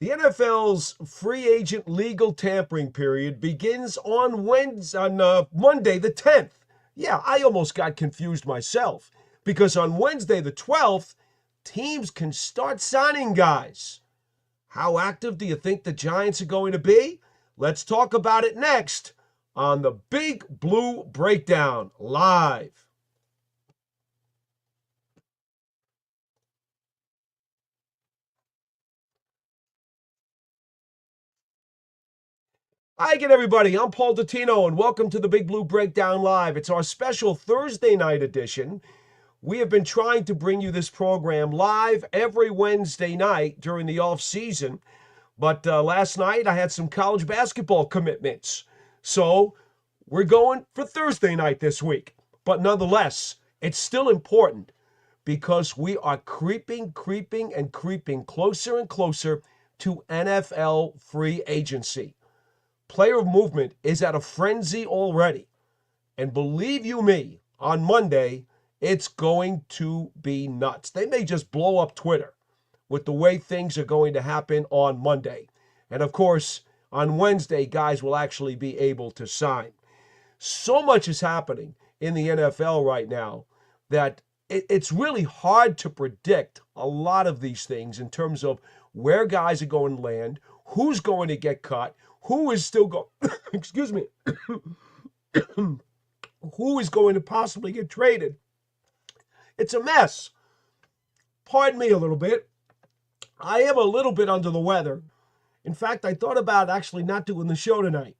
The NFL's free agent legal tampering period begins on Monday the 10th. Yeah, I almost got confused myself because on Wednesday the 12th, teams can start signing guys. How active do you think the Giants are going to be? Let's talk about it next on the Big Blue Breakdown live. Hi again, everybody. I'm Paul Dottino, and welcome to the Big Blue Breakdown Live. It's our special Thursday night edition. We have been trying to bring you this program live every Wednesday night during the off season, but last night I had some college basketball commitments. So we're going for Thursday night this week. But nonetheless, it's still important because we are creeping closer and closer to NFL free agency. Player movement is at a frenzy already. And believe you me, on Monday, it's going to be nuts. They may just blow up Twitter with the way things are going to happen on Monday. And of course, on Wednesday, guys will actually be able to sign. So much is happening in the NFL right now that it's really hard to predict a lot of these things in terms of where guys are going to land, who's going to get cut, who is still going, excuse me, who is going to possibly get traded. It's a mess. Pardon me a little bit. I am a little bit under the weather. In fact, I thought about actually not doing the show tonight.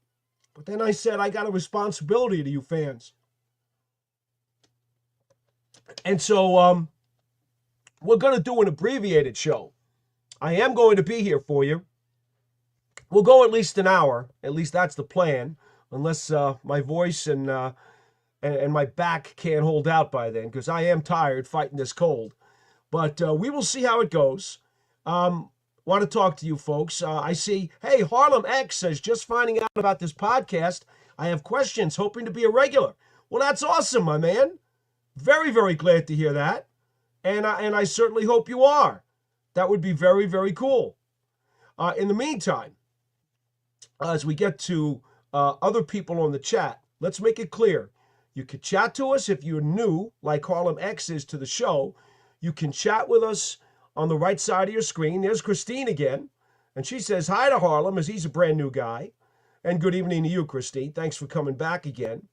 But then I said, I got a responsibility to you fans. And so we're going to do an abbreviated show. I am going to be here for you. We'll go at least an hour. At least that's the plan. Unless my voice and my back can't hold out by then, because I am tired fighting this cold. But we will see how it goes. Want to talk to you folks. I see, hey, Harlem X says, just finding out about this podcast. I have questions, hoping to be a regular. Well, that's awesome, my man. Very, very glad to hear that. And I certainly hope you are. That would be very, very cool. In the meantime, as we get to other people on the chat, let's make it clear. You can chat to us if you're new, like Harlem X is to the show. You can chat with us on the right side of your screen. There's Christine again. And she says hi to Harlem, as he's a brand new guy. And good evening to you, Christine. Thanks for coming back again.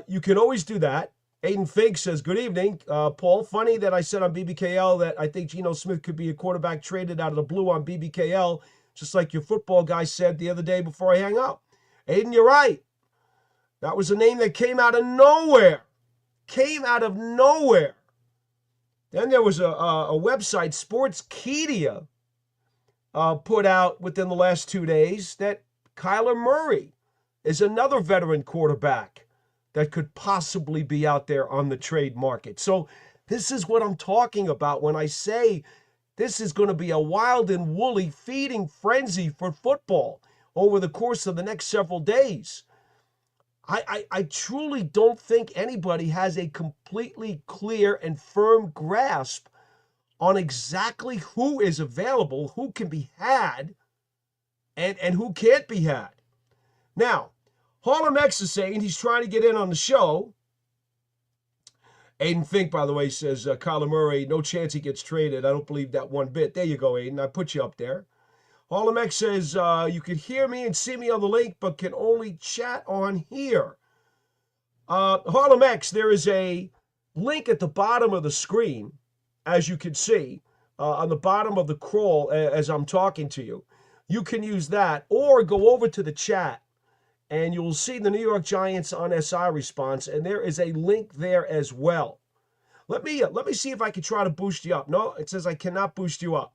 You can always do that. Aiden Fig says, good evening, Paul. Funny that I said on BBKL that I think Geno Smith could be a quarterback traded out of the blue on BBKL, just like your football guy said the other day before I hang up. Aiden, you're right. That was a name that came out of nowhere. Came out of nowhere. Then there was a website, Sportskeeda, put out within the last 2 days that Kyler Murray is another veteran quarterback that could possibly be out there on the trade market. So this is what I'm talking about when I say this is going to be a wild and woolly feeding frenzy for football over the course of the next several days. I truly don't think anybody has a completely clear and firm grasp on exactly who is available, who can be had, and who can't be had. Now, Harlem X is saying he's trying to get in on the show. Aiden Fink, by the way, says Kyler Murray, no chance he gets traded. I don't believe that one bit. There you go, Aiden. I put you up there. Harlem X says you can hear me and see me on the link, but can only chat on here. Harlem X, there is a link at the bottom of the screen, as you can see, on the bottom of the crawl as I'm talking to you. You can use that or go over to the chat and you'll see the New York Giants on SI response, and there is a link there as well. Let me see if I can try to boost you up. No, it says I cannot boost you up.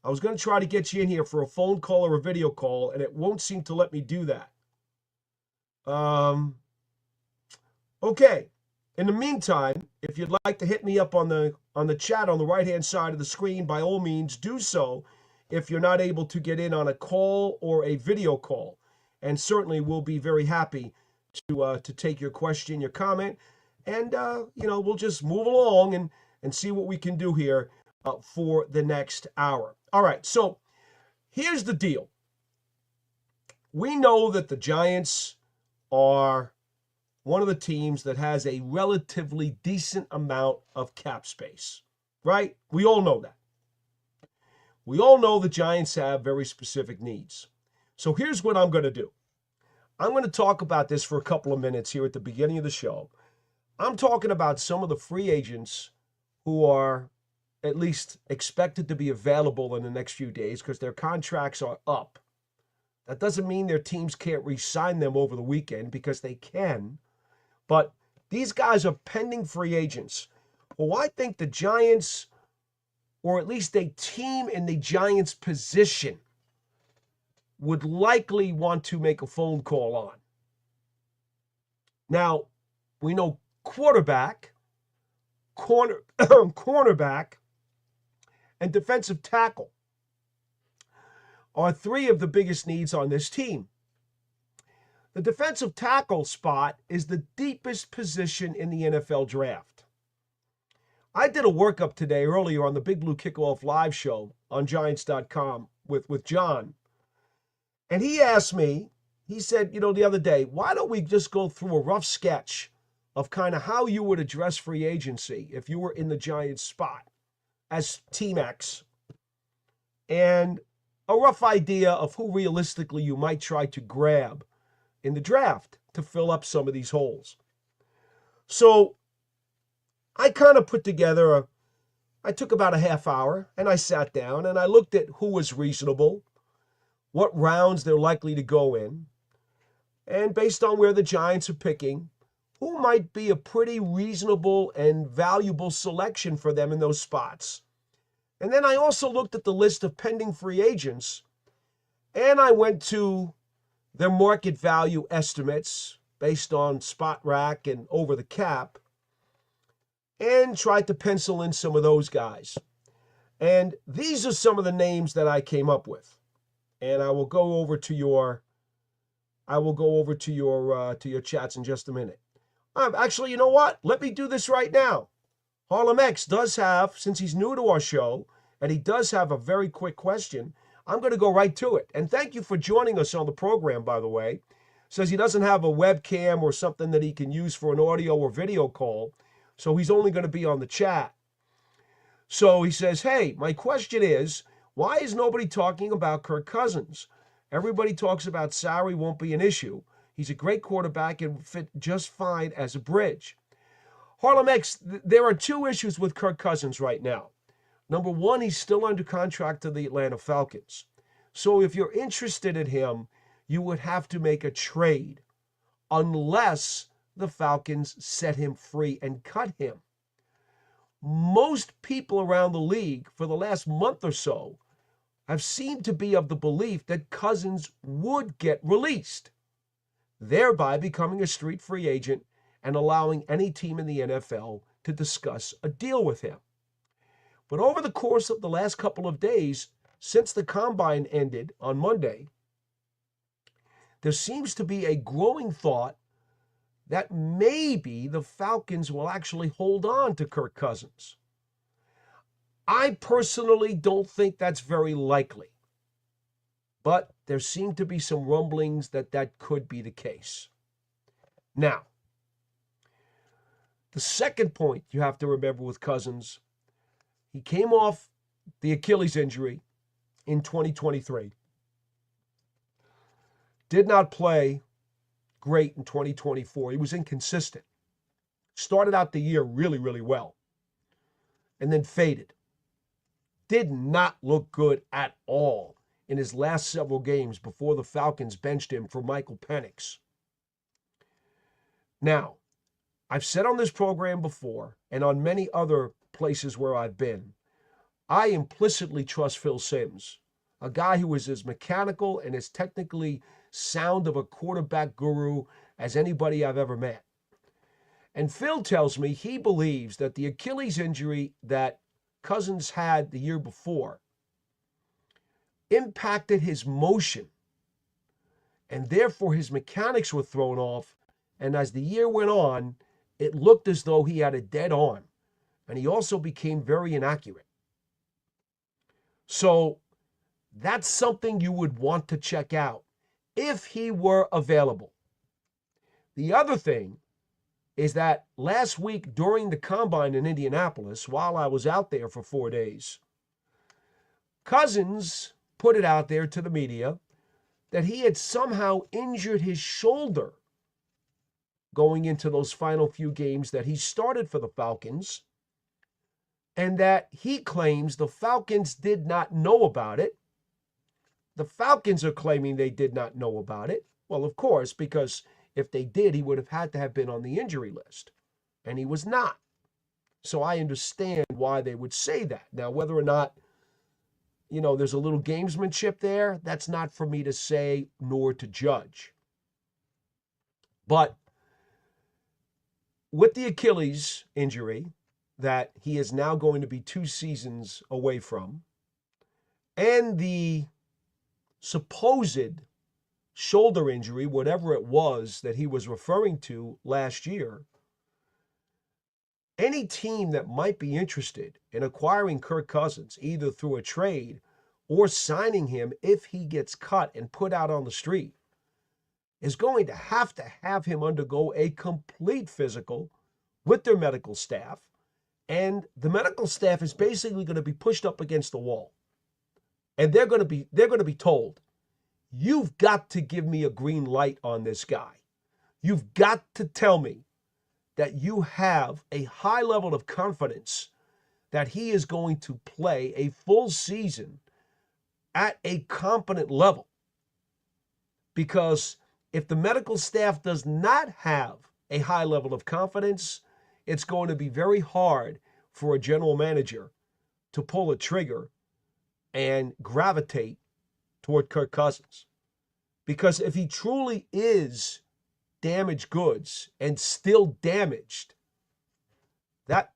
I was going to try to get you in here for a phone call or a video call, and it won't seem to let me do that. Okay. In the meantime, if you'd like to hit me up on the chat on the right-hand side of the screen, by all means, do so if you're not able to get in on a call or a video call. And certainly we'll be very happy to take your question, your comment, and we'll just move along and see what we can do here for the next hour. All right, so Here's the deal. We know that the Giants are one of the teams that has a relatively decent amount of cap space, right? We all know that. We all know the Giants have very specific needs. So here's what I'm going to do. I'm going to talk about this for a couple of minutes here at the beginning of the show. I'm talking about some of the free agents who are at least expected to be available in the next few days because their contracts are up. That doesn't mean their teams can't re-sign them over the weekend, because they can. But these guys are pending free agents. Well, I think the Giants, or at least a team in the Giants' position, would likely want to make a phone call on. Now, we know quarterback, cornerback, and defensive tackle are three of the biggest needs on this team. The defensive tackle spot is the deepest position in the NFL draft. I did a workup today earlier on the Big Blue Kickoff Live show on Giants.com with John. And he asked me, he said, the other day, why don't we just go through a rough sketch of kind of how you would address free agency if you were in the Giants spot as Team X, and a rough idea of who realistically you might try to grab in the draft to fill up some of these holes. So I kind of put together I took about a half hour and I sat down and I looked at who was reasonable, what rounds they're likely to go in, and based on where the Giants are picking, who might be a pretty reasonable and valuable selection for them in those spots. And then I also looked at the list of pending free agents, and I went to their market value estimates based on spot rack and over the cap, and tried to pencil in some of those guys. And these are some of the names that I came up with. And I will go over to your chats in just a minute. Actually, you know what? Let me do this right now. Harlem X does have, since he's new to our show, and he does have a very quick question, I'm going to go right to it. And thank you for joining us on the program, by the way. Says he doesn't have a webcam or something that he can use for an audio or video call, so he's only going to be on the chat. So he says, hey, my question is, why is nobody talking about Kirk Cousins? Everybody talks about salary won't be an issue. He's a great quarterback and fit just fine as a bridge. Harlem X, there are two issues with Kirk Cousins right now. Number one, he's still under contract to the Atlanta Falcons. So if you're interested in him, you would have to make a trade unless the Falcons set him free and cut him. Most people around the league for the last month or so have seemed to be of the belief that Cousins would get released, thereby becoming a street free agent and allowing any team in the NFL to discuss a deal with him. But over the course of the last couple of days, since the combine ended on Monday, there seems to be a growing thought that maybe the Falcons will actually hold on to Kirk Cousins. I personally don't think that's very likely, but there seem to be some rumblings that that could be the case. Now, the second point you have to remember with Cousins, he came off the Achilles injury in 2023. Did not play great in 2024. He was inconsistent. Started out the year really, really well, and then faded. Did not look good at all in his last several games before the Falcons benched him for Michael Penix. Now, I've said on this program before, and on many other places where I've been, I implicitly trust Phil Simms, a guy who is as mechanical and as technically sound of a quarterback guru as anybody I've ever met. And Phil tells me he believes that the Achilles injury that Cousins had the year before impacted his motion, and therefore his mechanics were thrown off, and as the year went on, it looked as though he had a dead arm, and he also became very inaccurate. So That's something you would want to check out if he were available. The other thing is that last week during the combine in Indianapolis, while I was out there for 4 days, Cousins put it out there to the media that he had somehow injured his shoulder going into those final few games that he started for the Falcons, and that he claims the Falcons did not know about it. The Falcons are claiming they did not know about it. Well, of course, because if they did, he would have had to have been on the injury list, and he was not. So I understand why they would say that. Now, whether or not, there's a little gamesmanship there, that's not for me to say nor to judge. But with the Achilles injury that he is now going to be 2 seasons away from, and the supposed shoulder injury, whatever it was that he was referring to last year, any team that might be interested in acquiring Kirk Cousins, either through a trade or signing him if he gets cut and put out on the street, is going to have him undergo a complete physical with their medical staff. And the medical staff is basically going to be pushed up against the wall. And they're going to be told, you've got to give me a green light on this guy. You've got to tell me that you have a high level of confidence that he is going to play a full season at a competent level. Because if the medical staff does not have a high level of confidence, it's going to be very hard for a general manager to pull a trigger and gravitate toward Kirk Cousins. Because if he truly is damaged goods and still damaged, that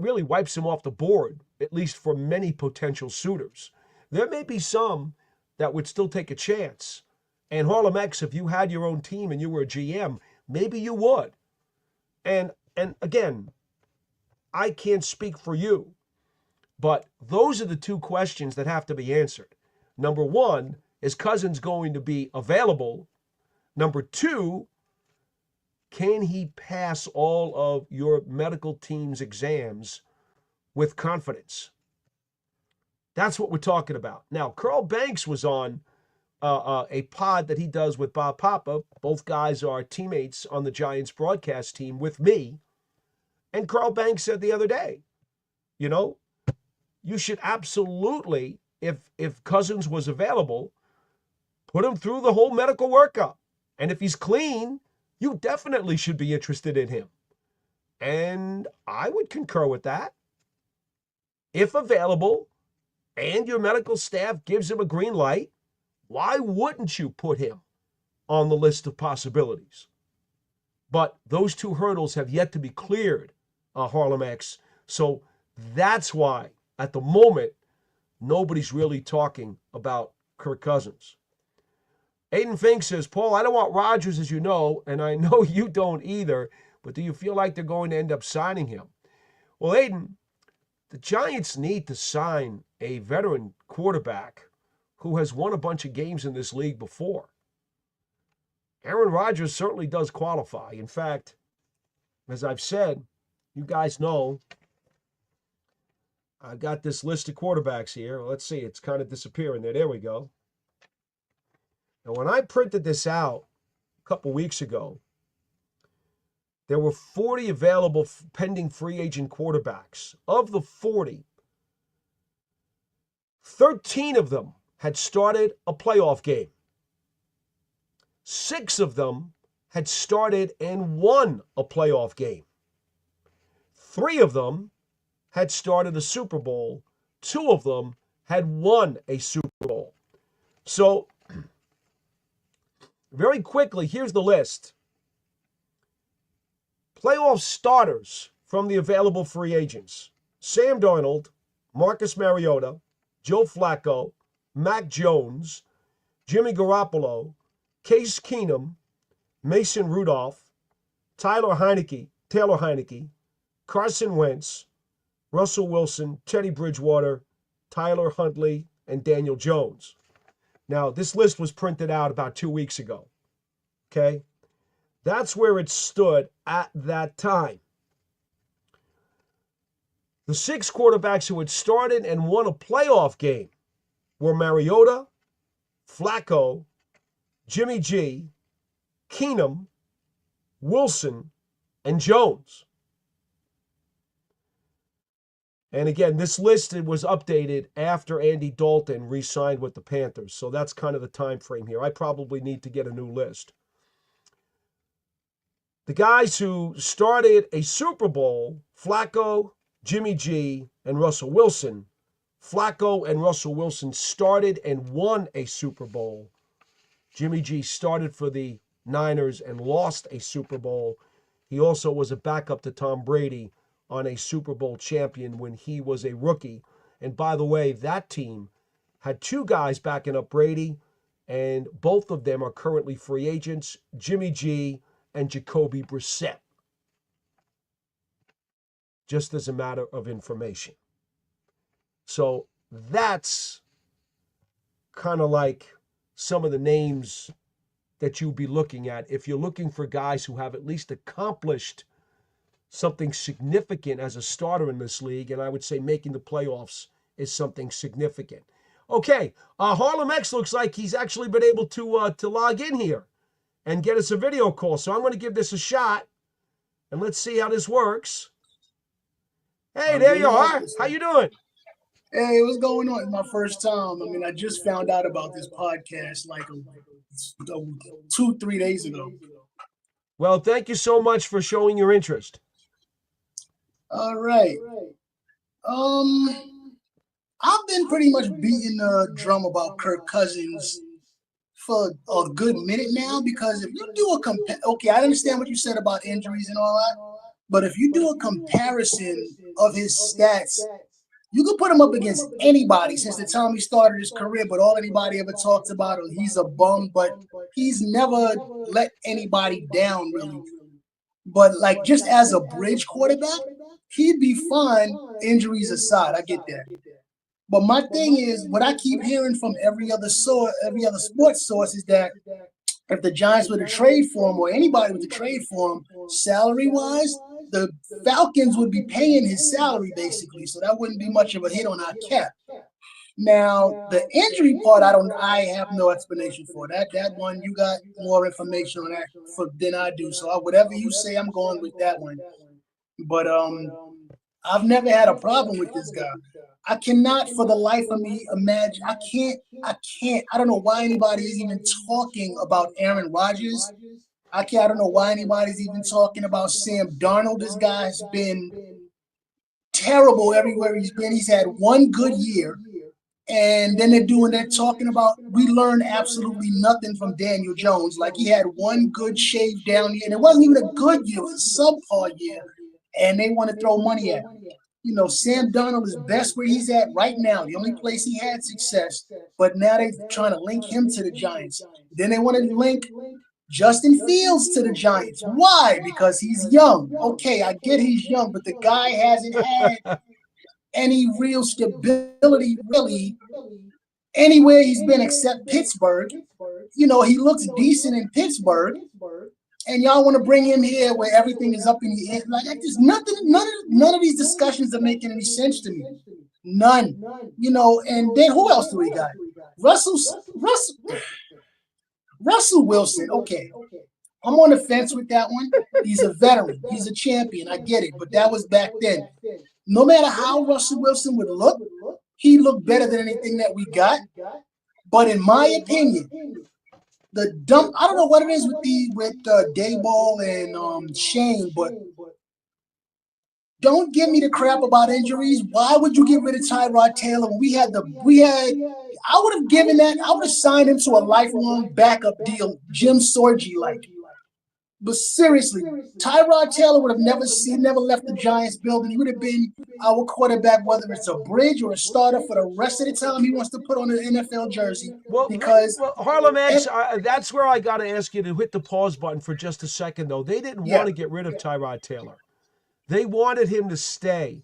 really wipes him off the board, at least for many potential suitors. There may be some that would still take a chance. And Harlem X, if you had your own team and you were a GM, maybe you would. And again, I can't speak for you, but those are the 2 questions that have to be answered. Number 1, is Cousins going to be available? Number 2, can he pass all of your medical team's exams with confidence? That's what we're talking about. Now, Carl Banks was on a pod that he does with Bob Papa. Both guys are teammates on the Giants broadcast team with me. And Carl Banks said the other day, you should absolutely, if Cousins was available, put him through the whole medical workup. And if he's clean, you definitely should be interested in him. And I would concur with that. If available and your medical staff gives him a green light, why wouldn't you put him on the list of possibilities? But those 2 hurdles have yet to be cleared, Harlem X. So that's why, at the moment, nobody's really talking about Kirk Cousins. Aiden Fink says, Paul, I don't want Rodgers, as you know, and I know you don't either, but do you feel like they're going to end up signing him? Well, Aiden, the Giants need to sign a veteran quarterback who has won a bunch of games in this league before. Aaron Rodgers certainly does qualify. In fact, as I've said, you guys know, I've got this list of quarterbacks here. Let's see, it's kind of disappearing there. There we go. Now, when I printed this out a couple weeks ago, there were 40 available pending free agent quarterbacks. Of the 40, 13 of them had started a playoff game. 6 of them had started and won a playoff game. 3 of them had started a Super Bowl. 2 of them had won a Super Bowl. So, very quickly, here's the list. Playoff starters from the available free agents: Sam Darnold, Marcus Mariota, Joe Flacco, Mac Jones, Jimmy Garoppolo, Case Keenum, Mason Rudolph, Taylor Heineke, Carson Wentz, Russell Wilson, Teddy Bridgewater, Tyler Huntley, and Daniel Jones. Now, this list was printed out about 2 weeks ago. Okay? That's where it stood at that time. The 6 quarterbacks who had started and won a playoff game were Mariota, Flacco, Jimmy G, Keenum, Wilson, and Jones. And again, this list was updated after Andy Dalton re-signed with the Panthers. So that's kind of the time frame here. I probably need to get a new list. The guys who started a Super Bowl, Flacco, Jimmy G, and Russell Wilson. Flacco and Russell Wilson started and won a Super Bowl. Jimmy G started for the Niners and lost a Super Bowl. He also was a backup to Tom Brady on a Super Bowl champion when he was a rookie. And by the way, that team had 2 guys backing up Brady, and both of them are currently free agents, Jimmy G and Jacoby Brissett. Just as a matter of information. So that's kind of like some of the names that you'll be looking at if you're looking for guys who have at least accomplished something significant as a starter in this league, and I would say making the playoffs is something significant. Okay, Harlem X looks like he's actually been able to log in here and get us a video call. So I'm going to give this a shot, and let's see how this works. Hey, there you are. How you doing? Hey, what's going on? It's my first time. I mean, I just found out about this podcast like 2-3 days ago. Well, thank you so much for showing your interest. All right. I've been pretty much beating the drum about Kirk Cousins for a good minute now, because if you do okay, I understand what you said about injuries and all that, but if you do a comparison of his stats, you can put him up against anybody since the time he started his career, but all anybody ever talks about is he's a bum, but he's never let anybody down, really. But like just as a bridge quarterback, he'd be fine, injuries aside. I get that. But my thing is, what I keep hearing from every other sports source is that if the Giants were to trade for him, or anybody were to trade for him, salary-wise, the Falcons would be paying his salary basically, so that wouldn't be much of a hit on our cap. Now, the injury part, I have no explanation for that. That one, you got more information on that than I do. So whatever you say, I'm going with that one. But I've never had a problem with this guy. I cannot, for the life of me, imagine. I can't. I don't know why anybody is even talking about Aaron Rodgers. I don't know why anybody's even talking about Sam Darnold. This guy has been terrible everywhere he's been. He's had one good year, and then they're talking about we learned absolutely nothing from Daniel Jones. Like, he had one good shave down year, and it wasn't even a good year, it was a subpar year, and they want to throw money at him. You know, Sam Darnold is best where he's at right now, the only place he had success, but now they're trying to link him to the Giants. Then they want to link Justin Fields to the Giants. Why? Because he's young. Okay, I get he's young, but the guy hasn't had any real stability, really, anywhere he's been except Pittsburgh. You know, he looks decent in Pittsburgh, and y'all want to bring him here where everything is up in the air. Like, there's nothing, none of these discussions are making any sense to me. None. You know, and then who else do we got? Russell Wilson. Okay. I'm on the fence with that one. He's a veteran. He's a champion. I get it. But that was back then. No matter how Russell Wilson would look, he looked better than anything that we got. But in my opinion, I don't know what it is with Dayball and Shane, but don't give me the crap about injuries. Why would you get rid of Tyrod Taylor when I would have given that. I would have signed him to a lifelong backup deal, Jim Sorgi like. But seriously, Tyrod Taylor would have never left the Giants building. He would have been our quarterback, whether it's a bridge or a starter for the rest of the time he wants to put on an NFL jersey. Well, Harlem X, that's where I got to ask you to hit the pause button for just a second, though. They didn't want to get rid of Tyrod Taylor. They wanted him to stay.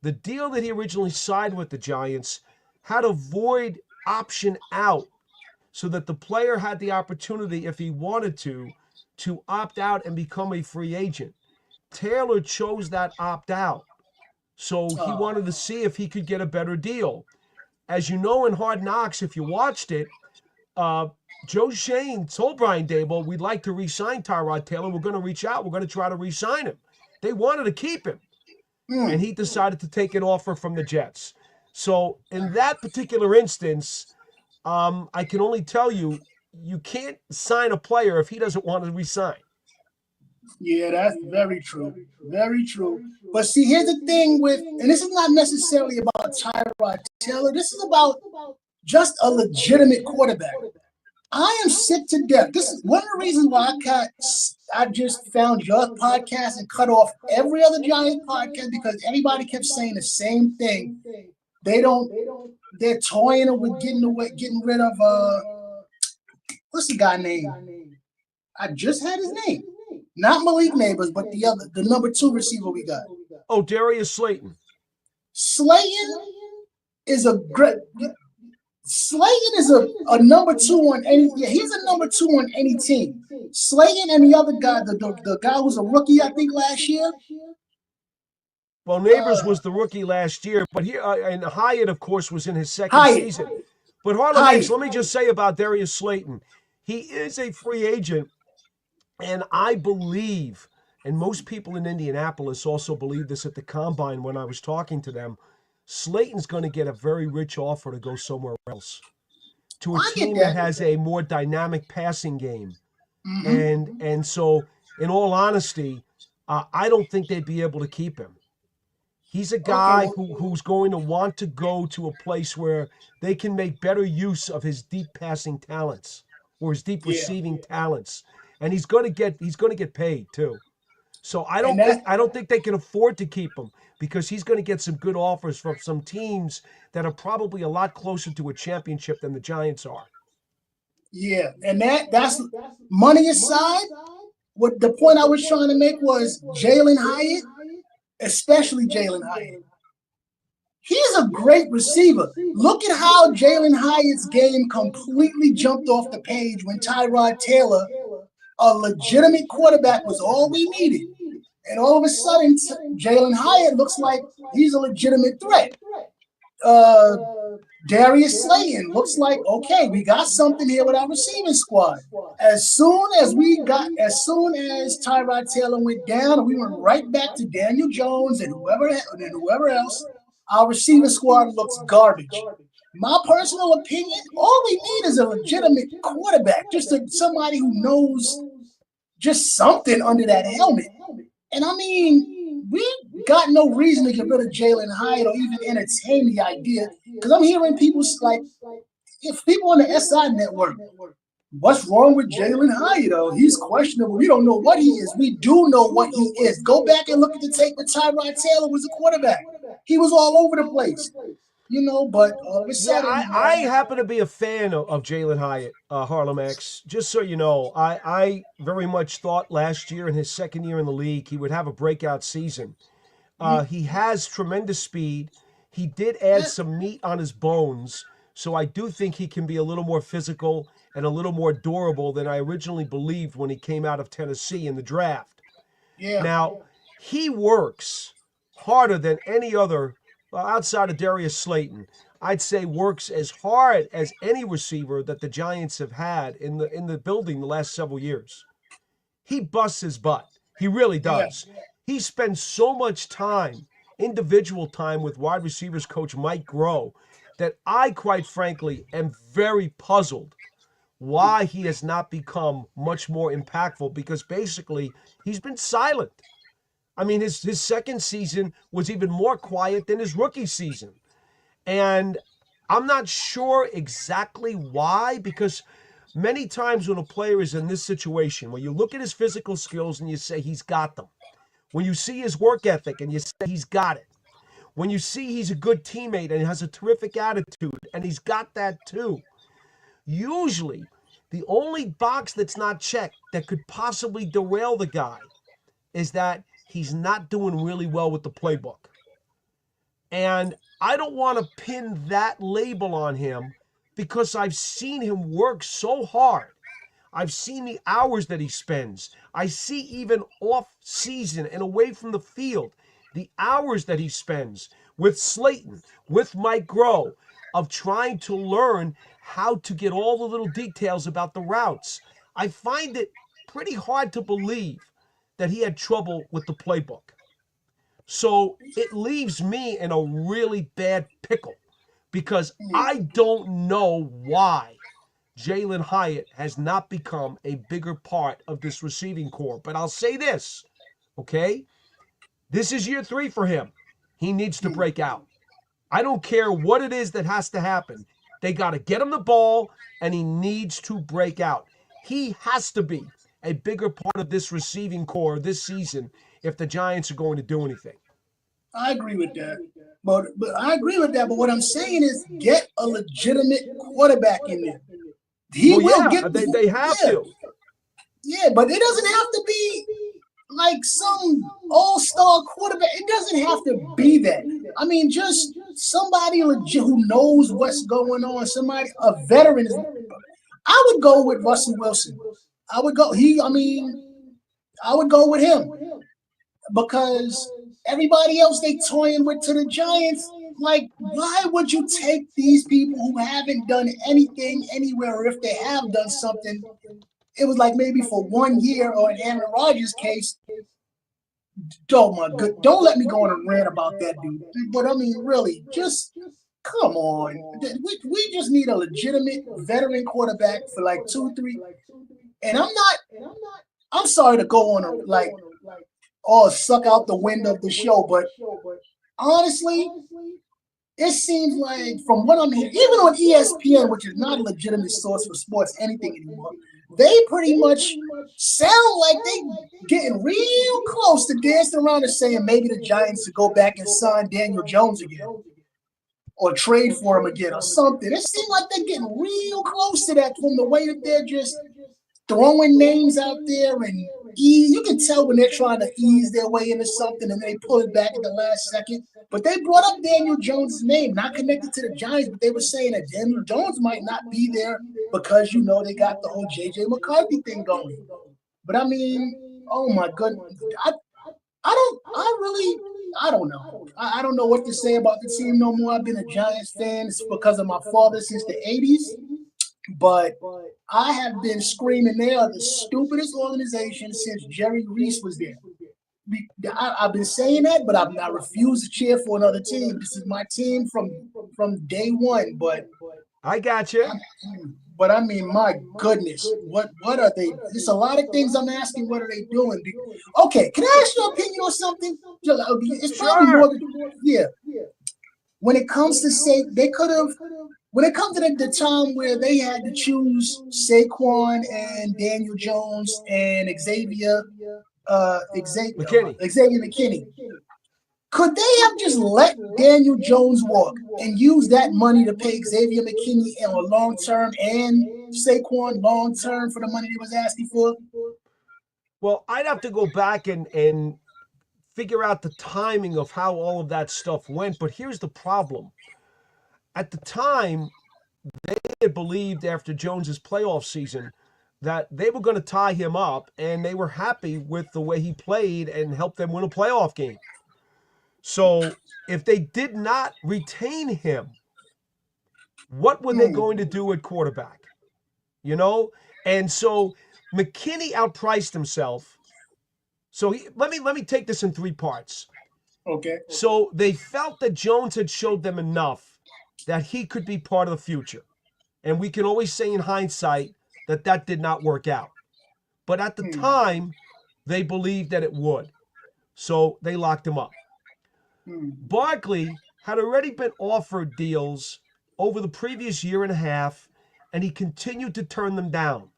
The deal that he originally signed with the Giants had a void option out so that the player had the opportunity, if he wanted to opt out and become a free agent. Taylor chose that opt out. So he Oh, wanted to see if he could get a better deal. As you know, in Hard Knocks, if you watched it, uh, Joe Schoen told Brian Daboll, we'd like to re-sign Tyrod Taylor. We're going to reach out. We're going to try to re-sign him. They wanted to keep him, and he decided to take an offer from the Jets. So in that particular instance, I can only tell you, you can't sign a player if he doesn't want to resign. yeah, that's very true. Very true. But see, here's the thing with, and this is not necessarily about Tyrod Taylor. This is about just a legitimate quarterback. I am sick to death. This is one of the reasons why I just found your podcast and cut off every other Giant podcast because everybody kept saying the same thing. They're toying with getting rid of what's the guy name? I just had his name. Not Malik Neighbors, but the number 2 receiver we got. Oh, Darius Slayton. Slayton is a great. Slayton is a number 2 on any. Yeah, he's a number 2 on any team. Slayton and the other guy, the guy who was a rookie, I think last year. Well, Neighbors was the rookie last year, but here and Hyatt, of course, was in his second Hyatt. season. But Harlem X, let me just say about Darius Slayton, he is a free agent, and I believe, and most people in Indianapolis also believe this at the combine when I was talking to them, Slayton's going to get a very rich offer to go somewhere else, to a team that has a more dynamic passing game. And so, in all honesty, I don't think they'd be able to keep him. He's a guy who's going to want to go to a place where they can make better use of his deep passing talents or his deep receiving talents, and he's going to get paid too. So I don't think they can afford to keep him because he's going to get some good offers from some teams that are probably a lot closer to a championship than the Giants are. Yeah, and that's money aside. What the point I was trying to make was Jalen Hyatt, especially Jalen Hyatt. He's a great receiver. Look at how Jalen Hyatt's game completely jumped off the page when Tyrod Taylor, a legitimate quarterback, was all we needed. And all of a sudden, Jalen Hyatt looks like he's a legitimate threat. Darius Slayton looks like, okay, we got something here with our receiving squad. As soon as Tyrod Taylor went down, we went right back to Daniel Jones and whoever else. Our receiving squad looks garbage. My personal opinion, all we need is a legitimate quarterback, just somebody who knows just something under that helmet. And I mean, we got no reason to get rid of Jalen Hyatt or even entertain the idea. Because I'm hearing people like, if people on the SI network, what's wrong with Jalen Hyatt? Though he's questionable. We don't know what he is. We do know what he is. Go back and look at the tape when Tyrod Taylor was a quarterback. He was all over the place. But all of a sudden, I happen to be a fan of Jalen Hyatt, Harlem X. Just so you know, I very much thought last year in his second year in the league he would have a breakout season. He has tremendous speed. He did add some meat on his bones, so I do think he can be a little more physical and a little more durable than I originally believed when he came out of Tennessee in the draft. Yeah. Now, he works harder than any other outside of Darius Slayton. I'd say works as hard as any receiver that the Giants have had in the building the last several years. He busts his butt. He really does. Yeah. He spends so much time, individual time with wide receivers coach Mike Groh, that I, quite frankly, am very puzzled why he has not become much more impactful, because basically he's been silent. I mean, his second season was even more quiet than his rookie season. And I'm not sure exactly why, because many times when a player is in this situation, when you look at his physical skills and you say he's got them, when you see his work ethic and you say he's got it, when you see he's a good teammate and has a terrific attitude and he's got that too, usually the only box that's not checked that could possibly derail the guy is that he's not doing really well with the playbook. And I don't want to pin that label on him because I've seen him work so hard. I've seen the hours that he spends. I see even off season and away from the field, the hours that he spends with Slayton, with Mike Groh, of trying to learn how to get all the little details about the routes. I find it pretty hard to believe that he had trouble with the playbook. So it leaves me in a really bad pickle because I don't know why Jalen Hyatt has not become a bigger part of this receiving corps. But I'll say this, okay? This is year 3 for him. He needs to break out. I don't care what it is that has to happen. They got to get him the ball, and he needs to break out. He has to be a bigger part of this receiving corps this season if the Giants are going to do anything. I agree with that. But I agree with that. But what I'm saying is get a legitimate quarterback in there. He will get they have to. Yeah, but it doesn't have to be like some all-star quarterback. It doesn't have to be that. I mean, just somebody legit who knows what's going on. Somebody, a veteran. I would go with Russell Wilson. I would go with him because everybody else they toying with to the Giants. Like, why would you take these people who haven't done anything anywhere, or if they have done something, it was like maybe for 1 year, or in Aaron Rodgers' case. Oh my good, don't let me go on a rant about that dude. But I mean, really, just come on. We just need a legitimate veteran quarterback for like 2-3. And I'm sorry to go on suck out the wind of the show, but honestly, it seems like from what I'm hearing, even on ESPN, which is not a legitimate source for sports anything anymore, they pretty much sound like they getting real close to dancing around and saying maybe the Giants should go back and sign Daniel Jones again or trade for him again or something. It seems like they're getting real close to that from the way that they're just throwing names out there and you can tell when they're trying to ease their way into something and they pull it back at the last second. But they brought up Daniel Jones' name, not connected to the Giants, but they were saying that Daniel Jones might not be there because, they got the whole J.J. McCarthy thing going. But I mean, oh my goodness. I don't know. I don't know what to say about the team no more. I've been a Giants fan because of my father since the 80s. But I have been screaming they are the stupidest organization since Jerry Reese was there. I've been saying that, but I refuse to cheer for another team. This is my team from day one. But I got you. But I mean, my goodness, what are they? There's a lot of things I'm asking. What are they doing? Okay, can I ask your opinion on something? It's probably more than When it comes to say they could have. When it comes to the time where they had to choose Saquon and Daniel Jones and Xavier McKinney, could they have just let Daniel Jones walk and use that money to pay Xavier McKinney on long term and Saquon long term for the money he was asking for? Well, I'd have to go back and figure out the timing of how all of that stuff went. But here's the problem. At the time, they had believed after Jones's playoff season that they were going to tie him up, and they were happy with the way he played and helped them win a playoff game. So if they did not retain him, what were they going to do at quarterback? And so McKinney outpriced himself. So let me take this in 3 parts. Okay. So they felt that Jones had showed them enough that he could be part of the future. And we can always say in hindsight that did not work out. But at the time, they believed that it would. So they locked him up. Barkley had already been offered deals over the previous year and a half, and he continued to turn them down.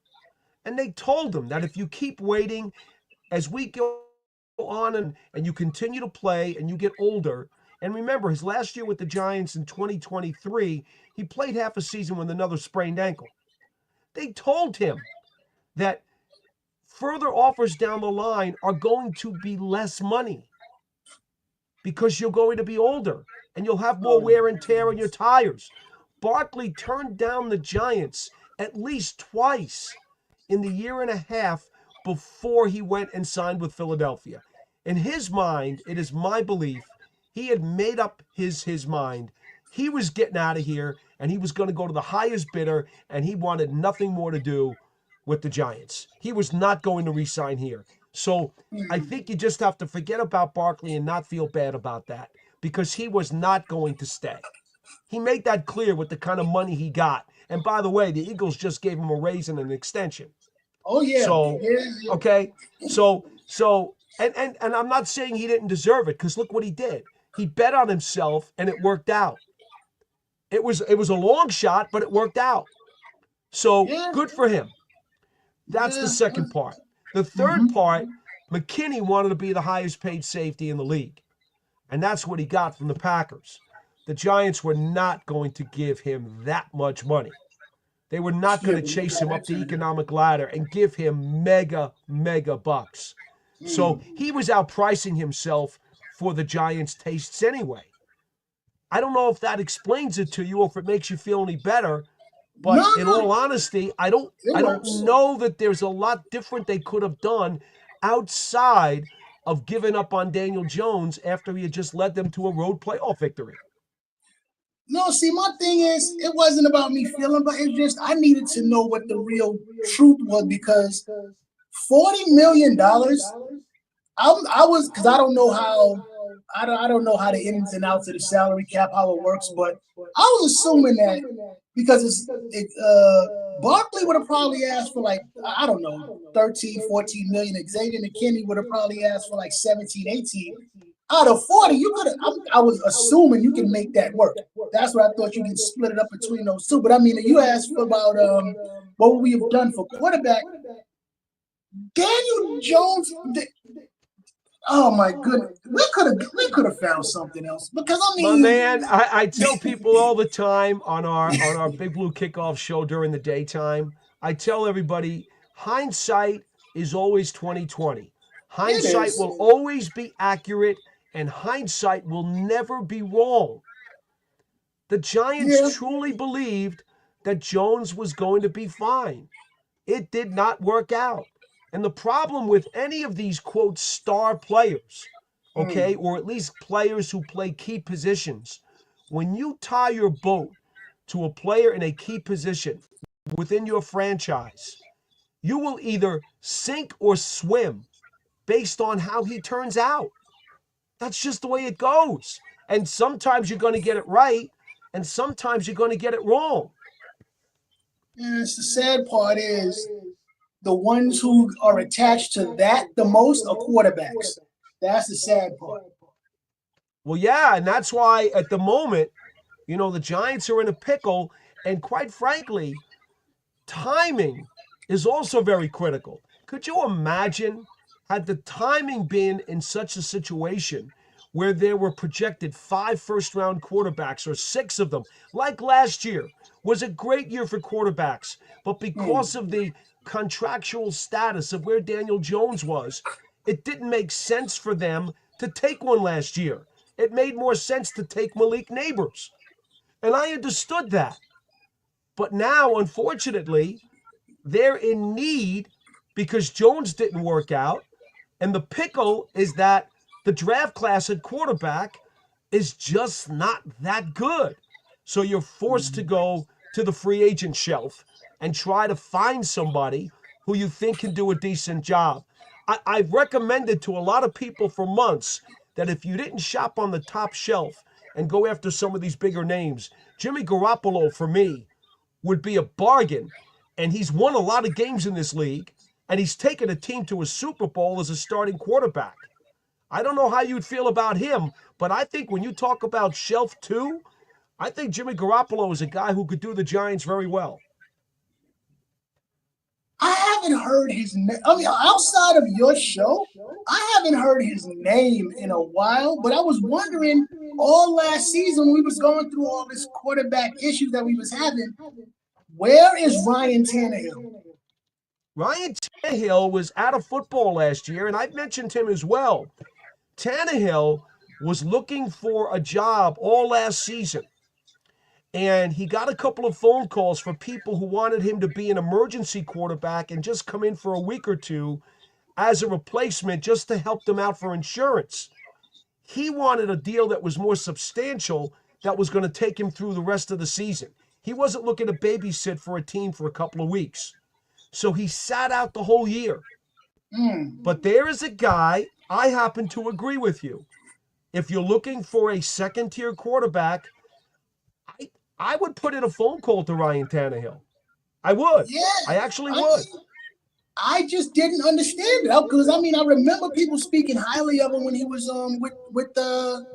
And they told him that if you keep waiting, as we go on and you continue to play and you get older, and remember, his last year with the Giants in 2023, he played half a season with another sprained ankle. They told him that further offers down the line are going to be less money because you're going to be older and you'll have more wear and tear on your tires. Barkley turned down the Giants at least twice in the year and a half before he went and signed with Philadelphia. In his mind, it is my belief, he had made up his mind. He was getting out of here, and he was going to go to the highest bidder, and he wanted nothing more to do with the Giants. He was not going to re-sign here. So I think you just have to forget about Barkley and not feel bad about that, because he was not going to stay. He made that clear with the kind of money he got. And by the way, the Eagles just gave him a raise and an extension. Oh yeah. So, yeah. okay. So and I'm not saying he didn't deserve it, because look what he did. He bet on himself and it worked out. It was a long shot, but it worked out. So good for him. That's the second part. The third part, McKinney wanted to be the highest paid safety in the league. And that's what he got from the Packers. The Giants were not going to give him that much money. They were not going to chase him up the economic ladder and give him mega bucks. So he was outpricing himself for the Giants' tastes anyway. I don't know if that explains it to you or if it makes you feel any better. But in all honesty, I don't know that there's a lot different they could have done outside of giving up on Daniel Jones after he had just led them to a road playoff victory. No, see, my thing is, it wasn't about me feeling, but it's just I needed to know what the real truth was, because $40 million. I was, because I don't know how. I don't know how the ins and outs of the salary cap, how it works, but I was assuming that because Barkley would have probably asked for like, I don't know, 13, 14 million. Xavier McKinney would have probably asked for like 17, 18. Out of 40, you could have, I was assuming you can make that work. That's what I thought, you can split it up between those two. But I mean, you asked about what we have done for quarterback. Daniel Jones, oh my goodness, we could have found something else, because I mean, my man, I tell people all the time on our Big Blue Kickoff show during the daytime, I tell everybody, hindsight is always 20/20. Hindsight will always be accurate, and hindsight will never be wrong. The Giants truly believed that Jones was going to be fine. It did not work out. And the problem with any of these, quote, star players, okay, or at least players who play key positions, when you tie your boat to a player in a key position within your franchise, you will either sink or swim based on how he turns out. That's just the way it goes. And sometimes you're going to get it right, and sometimes you're going to get it wrong. Yes, the sad part is the ones who are attached to that the most are quarterbacks. That's the sad part. Well, yeah, and that's why at the moment, you know, the Giants are in a pickle, and quite frankly, timing is also very critical. Could you imagine had the timing been in such a situation where there were projected 5 first-round quarterbacks, or 6 of them, like last year was a great year for quarterbacks, but because of the contractual status of where Daniel Jones was, it didn't make sense for them to take one last year. It made more sense to take Malik Neighbors. And I understood that. But now, unfortunately, they're in need because Jones didn't work out. And the pickle is that the draft class at quarterback is just not that good. So you're forced to go to the free agent shelf and try to find somebody who you think can do a decent job. I've recommended to a lot of people for months that if you didn't shop on the top shelf and go after some of these bigger names, Jimmy Garoppolo, for me, would be a bargain. And he's won a lot of games in this league, and he's taken a team to a Super Bowl as a starting quarterback. I don't know how you'd feel about him, but I think when you talk about shelf 2, I think Jimmy Garoppolo is a guy who could do the Giants very well. I haven't heard his name. I mean, outside of your show, I haven't heard his name in a while. But I was wondering all last season when we was going through all this quarterback issues that we was having, where is Ryan Tannehill? Ryan Tannehill was out of football last year, and I've mentioned him as well. Tannehill was looking for a job all last season. And he got a couple of phone calls for people who wanted him to be an emergency quarterback and just come in for a week or two as a replacement just to help them out for insurance. He wanted a deal that was more substantial, that was going to take him through the rest of the season. He wasn't looking to babysit for a team for a couple of weeks. So he sat out the whole year. But there is a guy, I happen to agree with you. If you're looking for a second-tier quarterback, I would put in a phone call to Ryan Tannehill. I would. Yeah, I actually would. I just didn't understand it because I remember people speaking highly of him when he was with the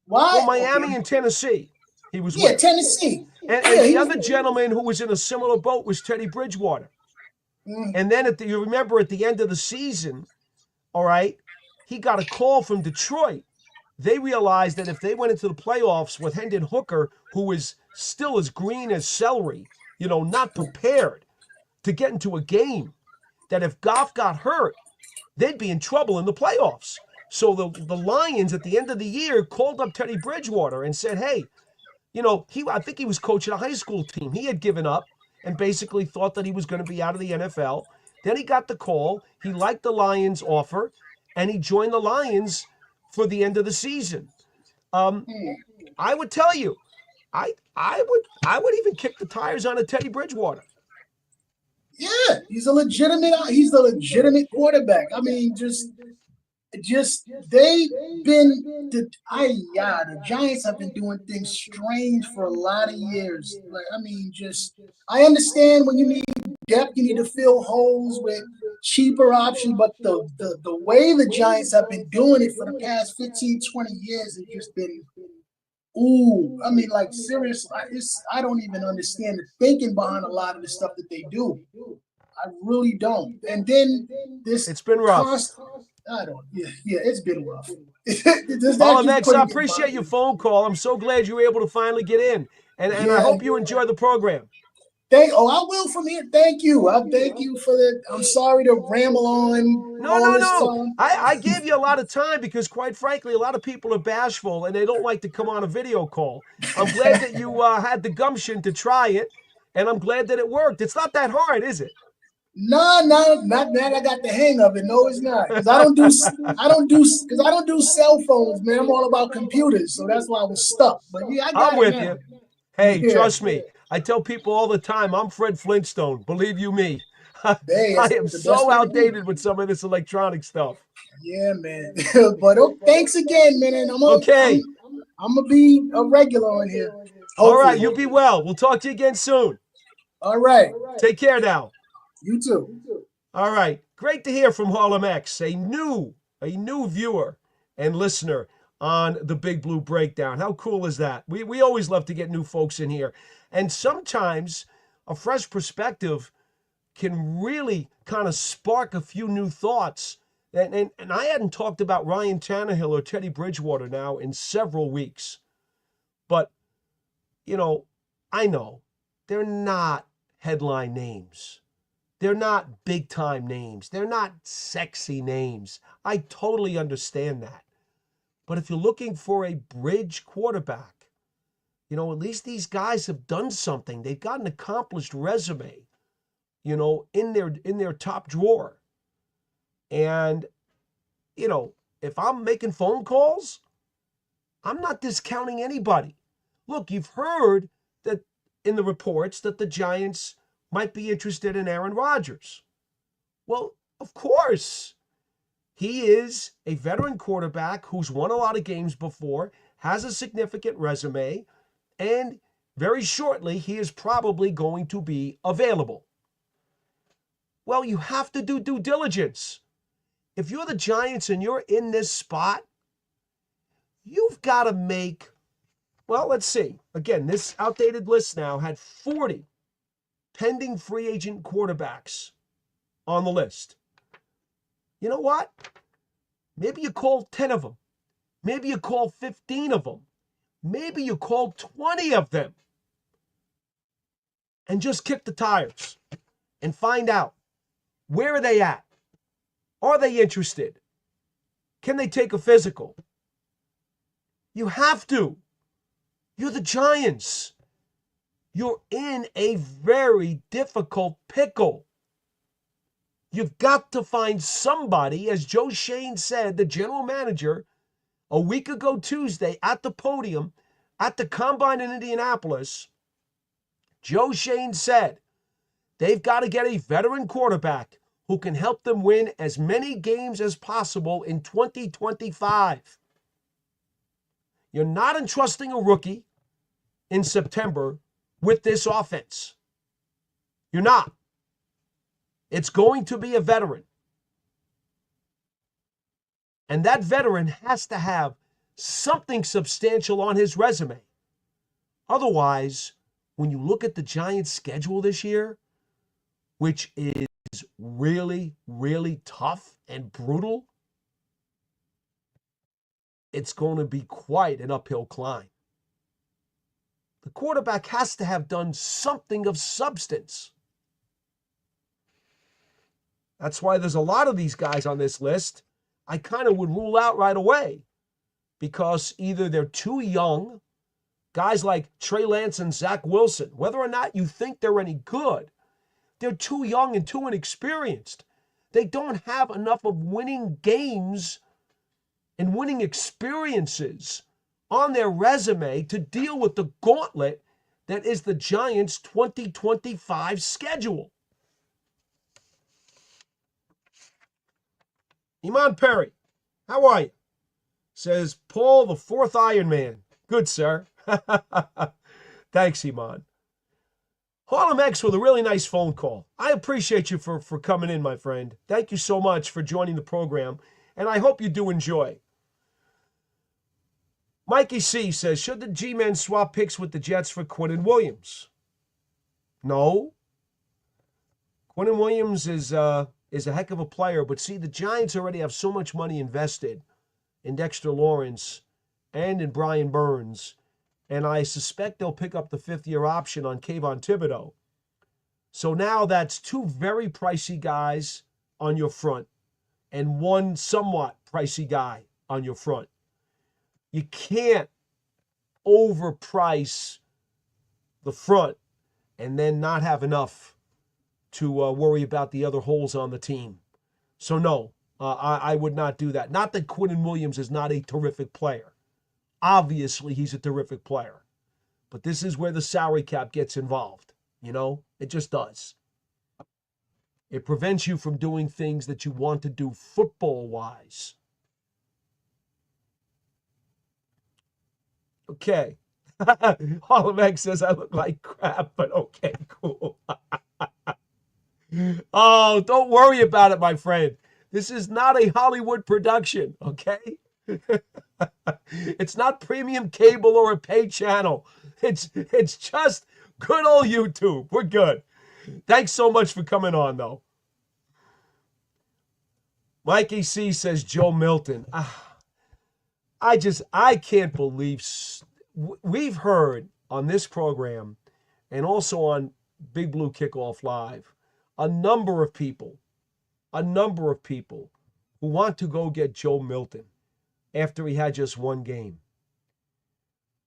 Well, Miami and Tennessee. He was with. Tennessee. And the other gentleman who was in a similar boat was Teddy Bridgewater. And then you remember at the end of the season, all right, he got a call from Detroit. They realized that if they went into the playoffs with Hendon Hooker, who was still as green as celery, not prepared to get into a game, that if Goff got hurt, they'd be in trouble in the playoffs. So the Lions at the end of the year called up Teddy Bridgewater and said, hey, I think he was coaching a high school team. He had given up and basically thought that he was going to be out of the NFL. Then he got the call. He liked the Lions' offer, and he joined the Lions for the end of the season. I would tell you, I would even kick the tires on a Teddy Bridgewater. Yeah, he's a legitimate quarterback. I mean, just they've been the Giants have been doing things strange for a lot of years. I understand when you need depth, you need to fill holes with cheaper options, but the way the Giants have been doing it for the past 15, 20 years has just been seriously, I don't even understand the thinking behind a lot of the stuff that they do. I really don't. And then it's been rough. It's been rough. Max, I appreciate your phone call. I'm so glad you were able to finally get in. And I hope you enjoy the program. I will from here. Thank you. Thank you for that. I'm sorry to ramble on. No. I gave you a lot of time because, quite frankly, a lot of people are bashful and they don't like to come on a video call. I'm glad that you had the gumption to try it, and I'm glad that it worked. It's not that hard, is it? No, not that. I got the hang of it. No, it's not. Because I don't do cell phones, man. I'm all about computers, so that's why I was stuck. But yeah, I'm with you. Hey, trust me. I tell people all the time, I'm Fred Flintstone. Believe you me. I am so outdated with some of this electronic stuff. Yeah, man. But thanks again, man. And I'm gonna be a regular on here. Hopefully. All right, you be well. We'll talk to you again soon. All right. Take care now. You too. All right. Great to hear from Harlem X, a new viewer and listener on the Big Blue Breakdown. How cool is that? We always love to get new folks in here. And sometimes a fresh perspective can really kind of spark a few new thoughts. And I hadn't talked about Ryan Tannehill or Teddy Bridgewater now in several weeks. But, I know they're not headline names. They're not big-time names. They're not sexy names. I totally understand that. But if you're looking for a bridge quarterback, at least these guys have done something. They've got an accomplished resume, in their top drawer. And, if I'm making phone calls, I'm not discounting anybody. Look, you've heard that in the reports that the Giants might be interested in Aaron Rodgers. Well, of course. He is a veteran quarterback who's won a lot of games before, has a significant resume, and very shortly he is probably going to be available. Well, you have to do due diligence. If you're the Giants and you're in this spot, you've got to make, let's see. Again, this outdated list now had 40 pending free agent quarterbacks on the list. You know what? Maybe you call 10 of them. Maybe you call 15 of them. Maybe you call 20 of them. And just kick the tires and find out, where are they at? Are they interested? Can they take a physical? You have to. You're the Giants. you're in a very difficult pickle. You've got to find somebody, as Joe Schoen said, the general manager, a week ago Tuesday at the podium at the Combine in Indianapolis. Joe Schoen said they've got to get a veteran quarterback who can help them win as many games as possible in 2025. You're not entrusting a rookie in September with this offense. You're not. It's going to be a veteran. And that veteran has to have something substantial on his resume. Otherwise, when you look at the Giants' schedule this year, which is really, really tough and brutal, it's going to be quite an uphill climb. The quarterback has to have done something of substance. That's why there's a lot of these guys on this list I kind of would rule out right away, because either they're too young, guys like Trey Lance and Zach Wilson, whether or not you think they're any good, they're too young and too inexperienced. They don't have enough of winning games and winning experiences on their resume to deal with the gauntlet that is the Giants' 2025 schedule. Iman Perry, how are you? Says, Paul, the fourth Iron Man. Good, sir. Thanks, Iman. Harlem X with a really nice phone call. I appreciate you for coming in, my friend. Thank you so much for joining the program, and I hope you do enjoy. Mikey C says, should the G-Men swap picks with the Jets for Quinnen Williams? No. Quinnen Williams is a heck of a player, but see, the Giants already have so much money invested in Dexter Lawrence and in Brian Burns, and I suspect they'll pick up the fifth-year option on Kayvon Thibodeau. So now that's two very pricey guys on your front and one somewhat pricey guy on your front. You can't overprice the front and then not have enough to worry about the other holes on the team. So no, I would not do that. Not that Quinnen Williams is not a terrific player. Obviously, he's a terrific player. But this is where the salary cap gets involved. You know, it just does. It prevents you from doing things that you want to do football-wise. Okay. Harlem X says I look like crap, but okay, cool. Oh, don't worry about it, my friend. This is not a Hollywood production, okay? It's not premium cable or a pay channel. It's just good old YouTube. We're good. Thanks so much for coming on, though. Mikey C says Joe Milton. I can't believe we've heard on this program and also on Big Blue Kickoff Live a number of people who want to go get Joe Milton after he had just one game.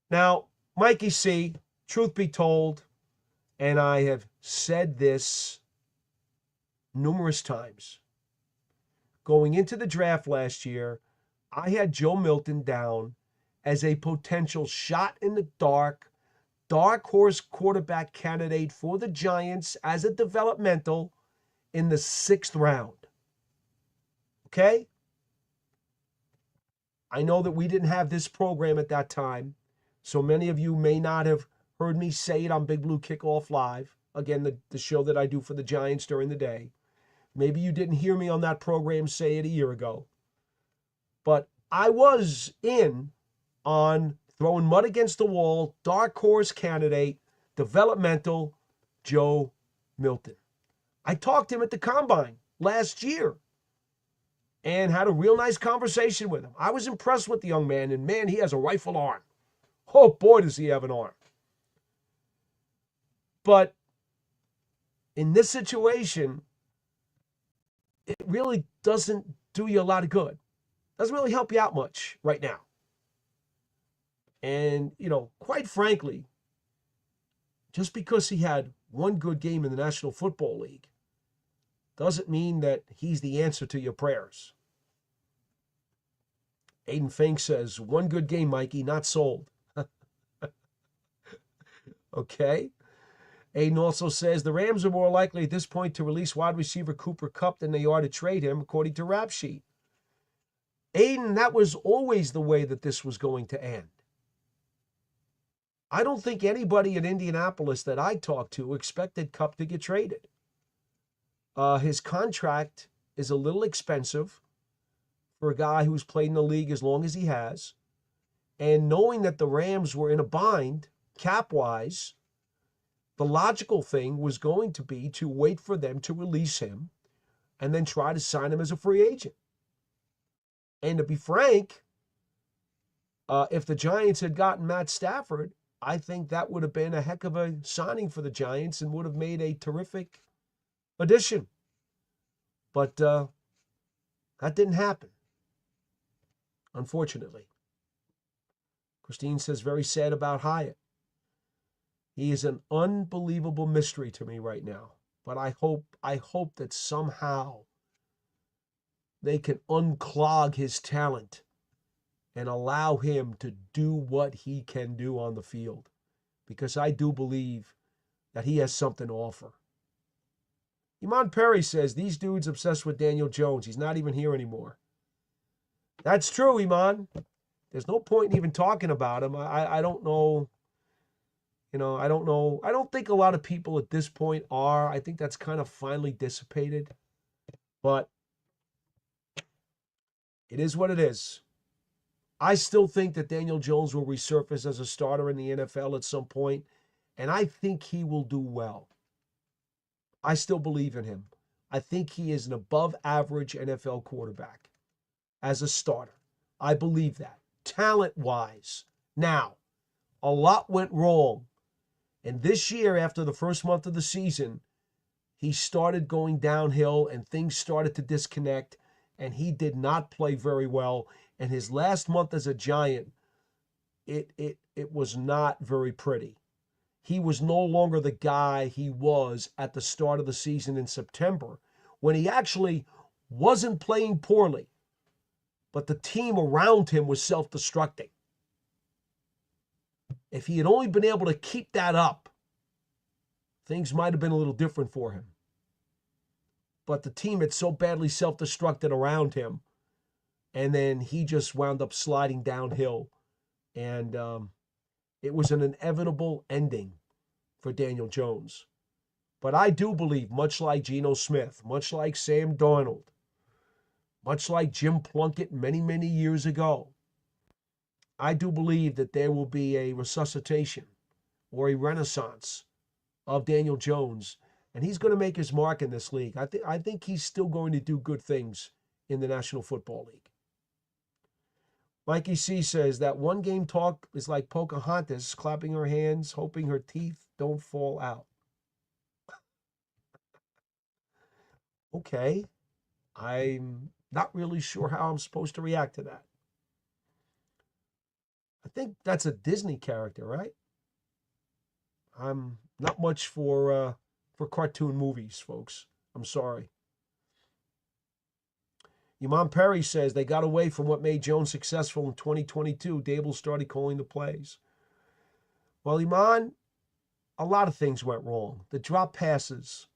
Now, Mikey C, truth be told, and I have said this numerous times, going into the draft last year, I had Joe Milton down as a potential shot in the dark horse quarterback candidate for the Giants as a developmental in the 6th round. Okay? I know that we didn't have this program at that time, so many of you may not have heard me say it on Big Blue Kickoff Live, again, the show that I do for the Giants during the day. Maybe you didn't hear me on that program say it a year ago. But I was in on throwing mud against the wall, dark horse candidate, developmental Joe Milton. I talked to him at the Combine last year and had a real nice conversation with him. I was impressed with the young man, and man, he has a rifle arm. Oh boy, does he have an arm. But in this situation, it really doesn't do you a lot of good. Doesn't really help you out much right now. And, quite frankly, Just because he had one good game in the National Football League doesn't mean that he's the answer to your prayers. Aiden Fink says, one good game, Mikey, not sold. Okay. Aiden also says, the Rams are more likely at this point to release wide receiver Cooper Kupp than they are to trade him, according to Rap Sheet. Aiden, that was always the way that this was going to end. I don't think anybody in Indianapolis that I talked to expected Kupp to get traded. His contract is a little expensive for a guy who's played in the league as long as he has. And knowing that the Rams were in a bind, cap-wise, the logical thing was going to be to wait for them to release him and then try to sign him as a free agent. And to be frank, if the Giants had gotten Matt Stafford, I think that would have been a heck of a signing for the Giants and would have made a terrific addition. But that didn't happen, unfortunately. Christine says, very sad about Hyatt. He is an unbelievable mystery to me right now. But I hope that somehow they can unclog his talent and allow him to do what he can do on the field. Because I do believe that he has something to offer. Iman Perry says, these dudes obsessed with Daniel Jones. He's not even here anymore. That's true, Iman. There's no point in even talking about him. I don't know. I don't know. I don't think a lot of people at this point are. I think that's kind of finally dissipated. But it is what it is. I still think that Daniel Jones will resurface as a starter in the NFL at some point, and I think he will do well. I still believe in him. I think he is an above-average NFL quarterback as a starter. I believe that, talent-wise. Now, a lot went wrong, and this year, after the first month of the season, he started going downhill, and things started to disconnect, and he did not play very well. And his last month as a Giant, it was not very pretty. He was no longer the guy he was at the start of the season in September, when he actually wasn't playing poorly, but the team around him was self-destructing. If he had only been able to keep that up, things might have been a little different for him. But the team had so badly self-destructed around him, and then he just wound up sliding downhill. And it was an inevitable ending for Daniel Jones. But I do believe, much like Geno Smith, much like Sam Darnold, much like Jim Plunkett many, many years ago, I do believe that there will be a resuscitation or a renaissance of Daniel Jones, and he's going to make his mark in this league. I think he's still going to do good things in the National Football League. Mikey C says that one game talk is like Pocahontas clapping her hands, hoping her teeth don't fall out. Okay. I'm not really sure how I'm supposed to react to that. I think that's a Disney character, right? I'm not much for cartoon movies, folks. I'm sorry. Iman Perry says they got away from what made Jones successful in 2022. Dable started calling the plays. Well, Iman, a lot of things went wrong. The drop passes.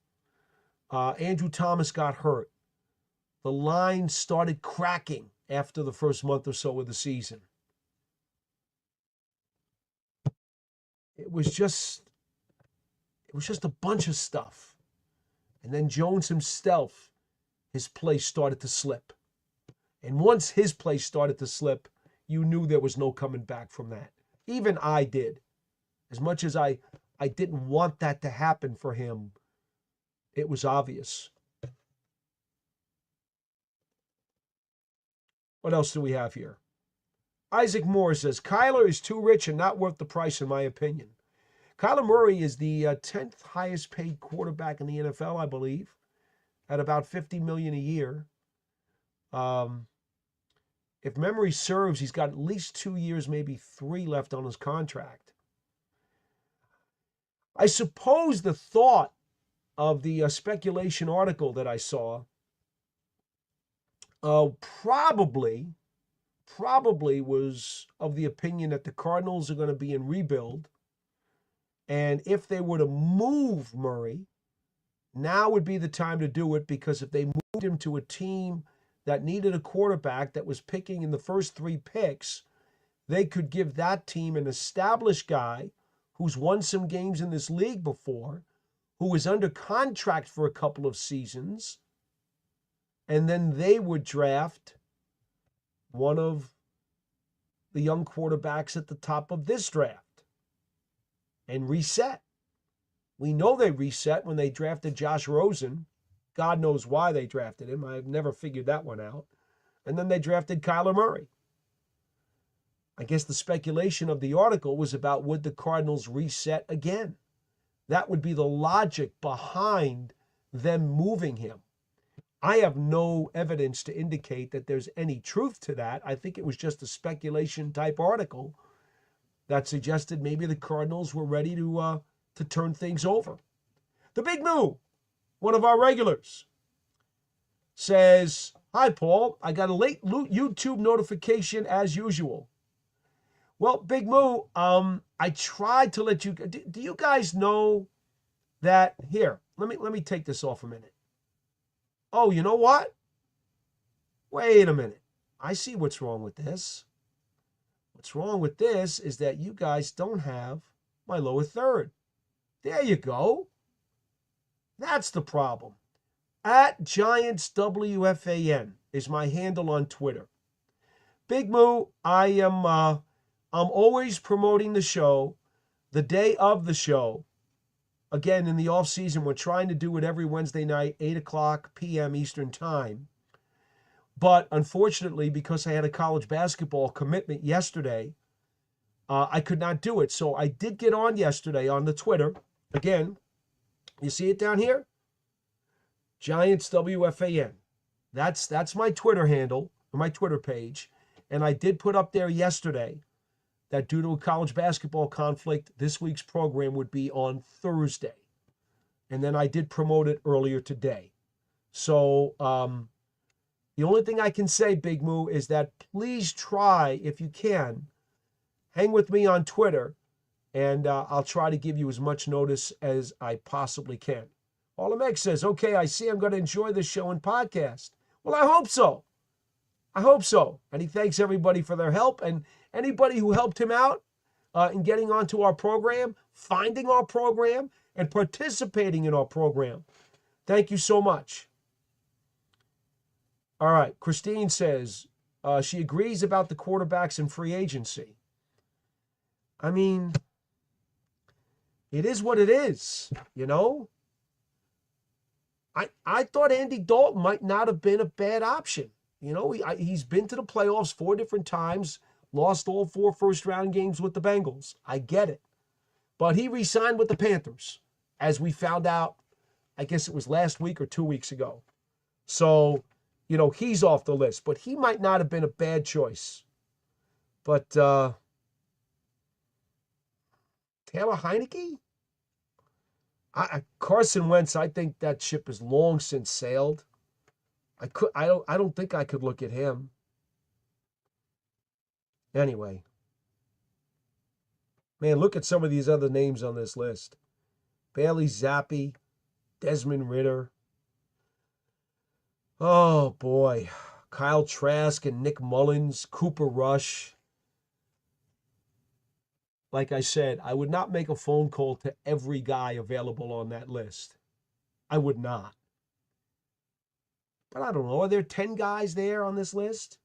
Andrew Thomas got hurt. The line started cracking after the first month or so of the season. It was just a bunch of stuff. And then Jones himself, his play started to slip. And once his play started to slip, you knew there was no coming back from that. Even I did. As much as I didn't want that to happen for him, it was obvious. What else do we have here? Isaac Moore says, Kyler is too rich and not worth the price, in my opinion. Kyler Murray is the 10th highest paid quarterback in the NFL, I believe, at about $50 million a year. If memory serves, he's got at least 2 years, maybe 3 left on his contract. I suppose the thought of the speculation article that I saw probably was of the opinion that the Cardinals are going to be in rebuild. And if they were to move Murray, now would be the time to do it, because if they moved him to a team that needed a quarterback that was picking in the first 3 picks, they could give that team an established guy who's won some games in this league before, who is under contract for a couple of seasons, and then they would draft one of the young quarterbacks at the top of this draft and reset. We know they reset when they drafted Josh Rosen. God knows why they drafted him. I've never figured that one out. And then they drafted Kyler Murray. I guess the speculation of the article was about, would the Cardinals reset again? That would be the logic behind them moving him. I have no evidence to indicate that there's any truth to that. I think it was just a speculation type article that suggested maybe the Cardinals were ready to turn things over. The Big Moo, one of our regulars, says, "Hi, Paul. I got a late YouTube notification as usual." Well, Big Moo, I tried to let you. Do you guys know that? Here, let me take this off a minute. Oh, you know what? Wait a minute. I see what's wrong with this. What's wrong with this is that you guys don't have my lower third. There you go. That's the problem. At Giants WFAN is my handle on Twitter. Big Moo, I'm always promoting the show the day of the show. Again, in the off season, we're trying to do it every Wednesday night, 8:00 p.m. Eastern Time. But unfortunately, because I had a college basketball commitment yesterday, I could not do it. So I did get on yesterday on the Twitter. Again, you see it down here? Giants WFAN. That's my Twitter handle, or my Twitter page. And I did put up there yesterday that due to a college basketball conflict, this week's program would be on Thursday. And then I did promote it earlier today. So the only thing I can say, Big Moo, is that please try, if you can, hang with me on Twitter, and I'll try to give you as much notice as I possibly can. Olamek says, "Okay, I see I'm going to enjoy this show and podcast." Well, I hope so. I hope so. And he thanks everybody for their help, and anybody who helped him out in getting onto our program, finding our program, and participating in our program. Thank you so much. All right. Christine says she agrees about the quarterbacks in free agency. I mean, it is what it is, you know? I thought Andy Dalton might not have been a bad option. You know, he's been to the playoffs 4 different times, lost all 4 first-round games with the Bengals. I get it. But he re-signed with the Panthers, as we found out, I guess it was last week or 2 weeks ago. So, you know, he's off the list. But he might not have been a bad choice. But Taylor Heineke? Carson Wentz, I think that ship has long since sailed. I don't think I could look at him. Anyway. Man, look at some of these other names on this list. Bailey Zappi, Desmond Ridder. Oh, boy. Kyle Trask and Nick Mullins, Cooper Rush. Like I said, I would not make a phone call to every guy available on that list. I would not. But I don't know, are there 10 guys there on this list?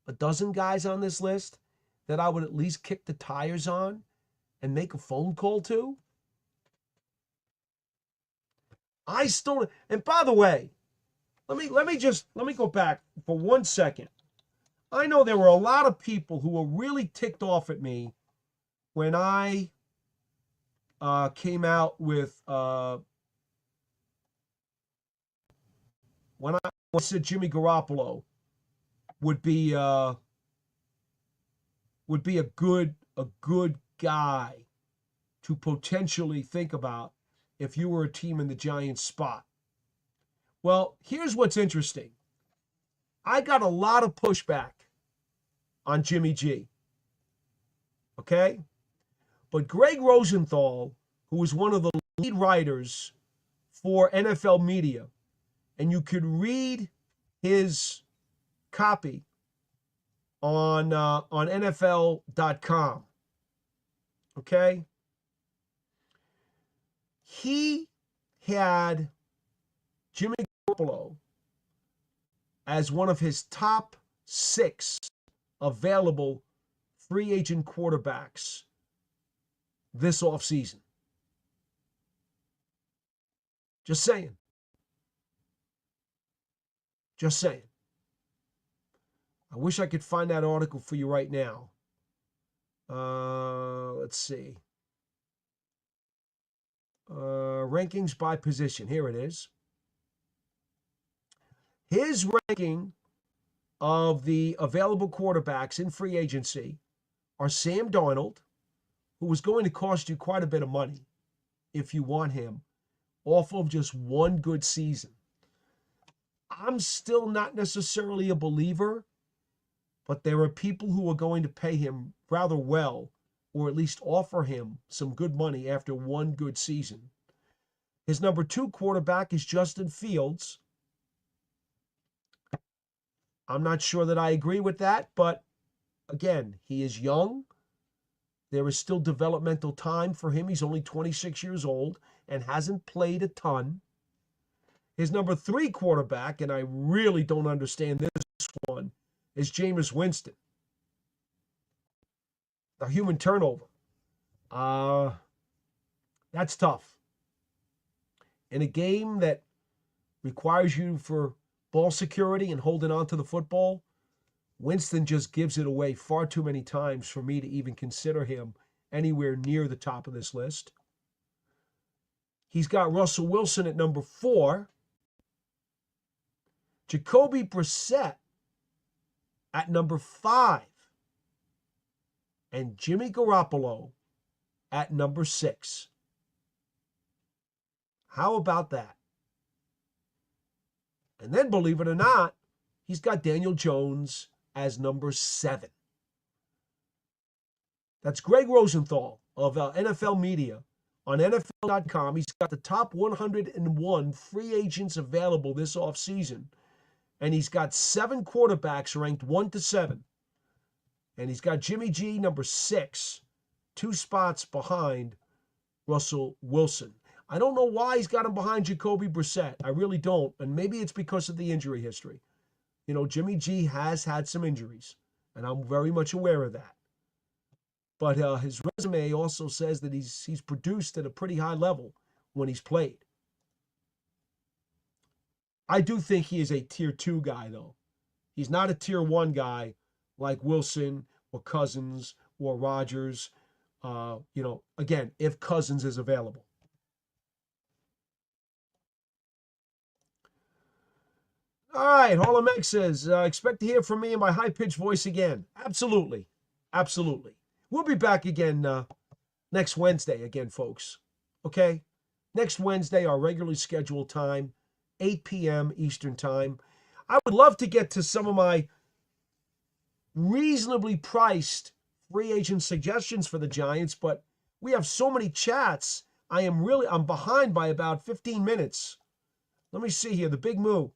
A dozen guys on this list that I would at least kick the tires on and make a phone call to? I still, and by the way, let me go back for 1 second. I know there were a lot of people who were really ticked off at me when I came out with when I said Jimmy Garoppolo would be a good guy to potentially think about if you were a team in the Giants' spot? Well, here's what's interesting. I got a lot of pushback on Jimmy G. Okay? But Greg Rosenthal, who is one of the lead writers for NFL media, and you could read his copy on NFL.com. Okay? He had Jimmy Garoppolo as one of his top 6 available free agent quarterbacks this offseason. Just saying. Just saying. I wish I could find that article for you right now. Let's see. Rankings by position. Here it is. His ranking of the available quarterbacks in free agency are Sam Darnold, who was going to cost you quite a bit of money if you want him, off of just one good season. I'm still not necessarily a believer, but there are people who are going to pay him rather well, or at least offer him some good money after one good season. His number 2 quarterback is Justin Fields. I'm not sure that I agree with that, but again, he is young. There is still developmental time for him. He's only 26 years old and hasn't played a ton. His number 3 quarterback, and I really don't understand this one, is Jameis Winston. The human turnover. That's tough. In a game that requires you for ball security and holding on to the football, Winston just gives it away far too many times for me to even consider him anywhere near the top of this list. He's got Russell Wilson at number 4. Jacoby Brissett at number 5. And Jimmy Garoppolo at number 6. How about that? And then, believe it or not, he's got Daniel Jones as number 7. That's Greg Rosenthal of NFL Media on NFL.com. He's got the top 101 free agents available this offseason. And he's got 7 quarterbacks ranked 1 to 7. And he's got Jimmy G number 6, 2 spots behind Russell Wilson. I don't know why he's got him behind Jacoby Brissett. I really don't. And maybe it's because of the injury history. You know, Jimmy G has had some injuries, and I'm very much aware of that. But his resume also says that he's produced at a pretty high level when he's played. I do think he is a tier 2 guy, though. He's not a tier 1 guy like Wilson or Cousins or Rodgers. Again, if Cousins is available. All right, Harlem X says, expect to hear from me in my high-pitched voice again. Absolutely. Absolutely. We'll be back again next Wednesday again, folks. Okay? Next Wednesday, our regularly scheduled time, 8 p.m. Eastern Time. I would love to get to some of my reasonably priced free agent suggestions for the Giants, but we have so many chats. I'm behind by about 15 minutes. Let me see here. The Big Moo.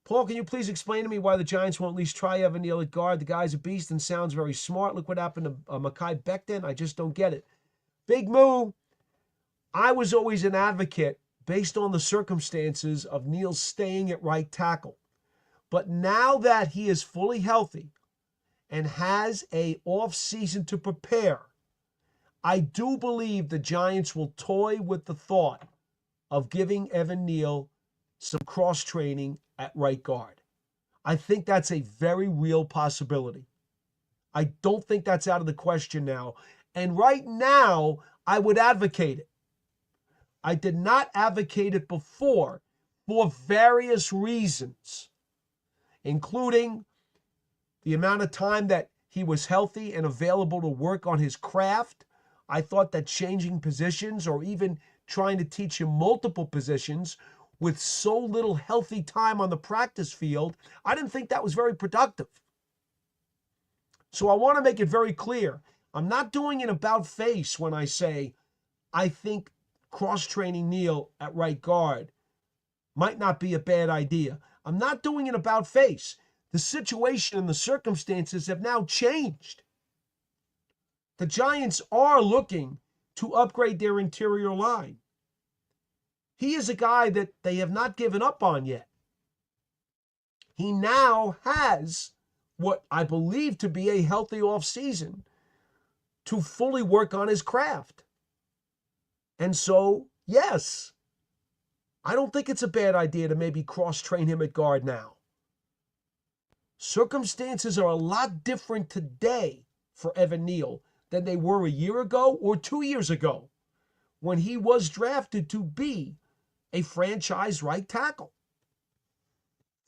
Paul, can you please explain to me why the Giants won't at least try Evan Neal at guard? The guy's a beast and sounds very smart. Look what happened to Mekhi Becton. I just don't get it. Big Moo, I was always an advocate based on the circumstances of Neal staying at right tackle. But now that he is fully healthy and has an off-season to prepare, I do believe the Giants will toy with the thought of giving Evan Neal some cross-training at right guard. I think that's a very real possibility. I don't think that's out of the question now. And right now, I would advocate it. I did not advocate it before for various reasons, including the amount of time that he was healthy and available to work on his craft. I thought that changing positions or even trying to teach him multiple positions with so little healthy time on the practice field, I didn't think that was very productive. So I want to make it very clear. I'm not doing an about face when I say I think cross-training Neal at right guard might not be a bad idea. I'm not doing an about face. The situation and the circumstances have now changed. The Giants are looking to upgrade their interior line. He is a guy that they have not given up on yet. He now has what I believe to be a healthy offseason to fully work on his craft. And so, yes, I don't think it's a bad idea to maybe cross-train him at guard now. Circumstances are a lot different today for Evan Neal than they were a year ago or 2 years ago when he was drafted to be a franchise right tackle.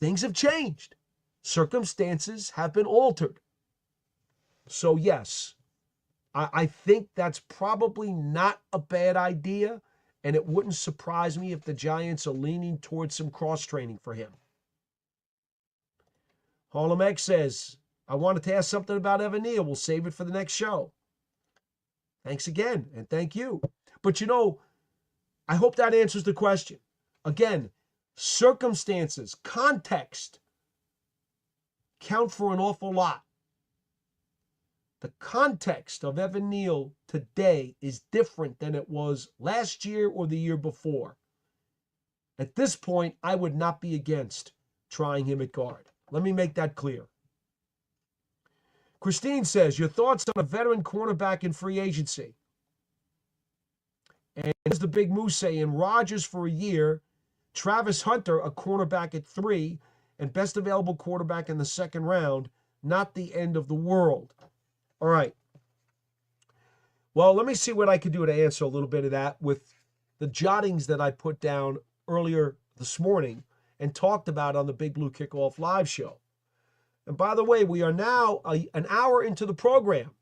Things have changed. Circumstances have been altered. So yes, I think that's probably not a bad idea, and it wouldn't surprise me if the Giants are leaning towards some cross-training for him. Harlem X says, I wanted to ask something about Evan Neal. We'll save it for the next show. Thanks again, and thank you. But you know, I hope that answers the question. Again, circumstances, context count for an awful lot. The context of Evan Neal today is different than it was last year or the year before. At this point, I would not be against trying him at guard. Let me make that clear. Christine says, your thoughts on a veteran cornerback in free agency? And here's the big moose saying, Rodgers for a year, Travis Hunter, a cornerback at 3, and best available quarterback in the second round, not the end of the world. All right. Well, let me see what I can do to answer a little bit of that with the jottings that I put down earlier this morning and talked about on the Big Blue Kickoff live show. And by the way, we are now an hour into the program.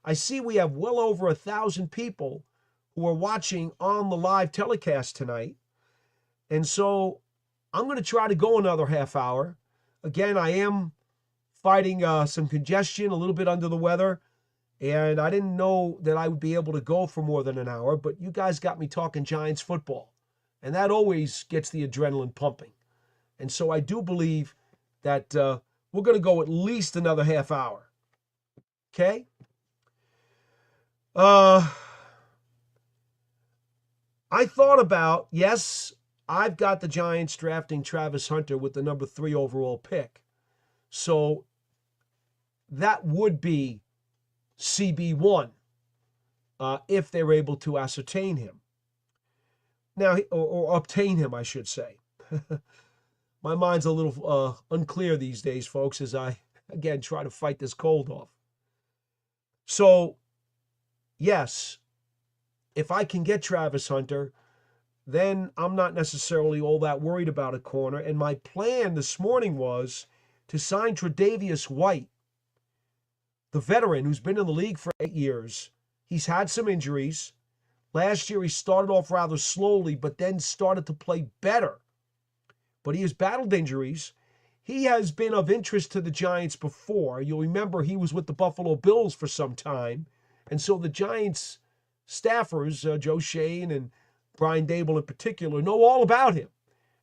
I see we have well over 1,000 people who are watching on the live telecast tonight. And so I'm going to try to go another half hour. Again, I am fighting some congestion, a little bit under the weather, and I didn't know that I would be able to go for more than an hour, but you guys got me talking Giants football, and that always gets the adrenaline pumping. And so I do believe that we're going to go at least another half hour. Okay? I thought about, yes, I've got the Giants drafting Travis Hunter with the number 3 overall pick. So that would be CB1 if they're able to ascertain him. Now, or obtain him, I should say. My mind's a little unclear these days, folks, as I, again, try to fight this cold off. So, yes, if I can get Travis Hunter, then I'm not necessarily all that worried about a corner. And my plan this morning was to sign Tre'Davious White, the veteran who's been in the league for 8 years. He's had some injuries. Last year, he started off rather slowly, but then started to play better. But he has battled injuries. He has been of interest to the Giants before. You'll remember he was with the Buffalo Bills for some time. And so the Giants staffers, Joe Schoen and Brian Dable in particular, know all about him.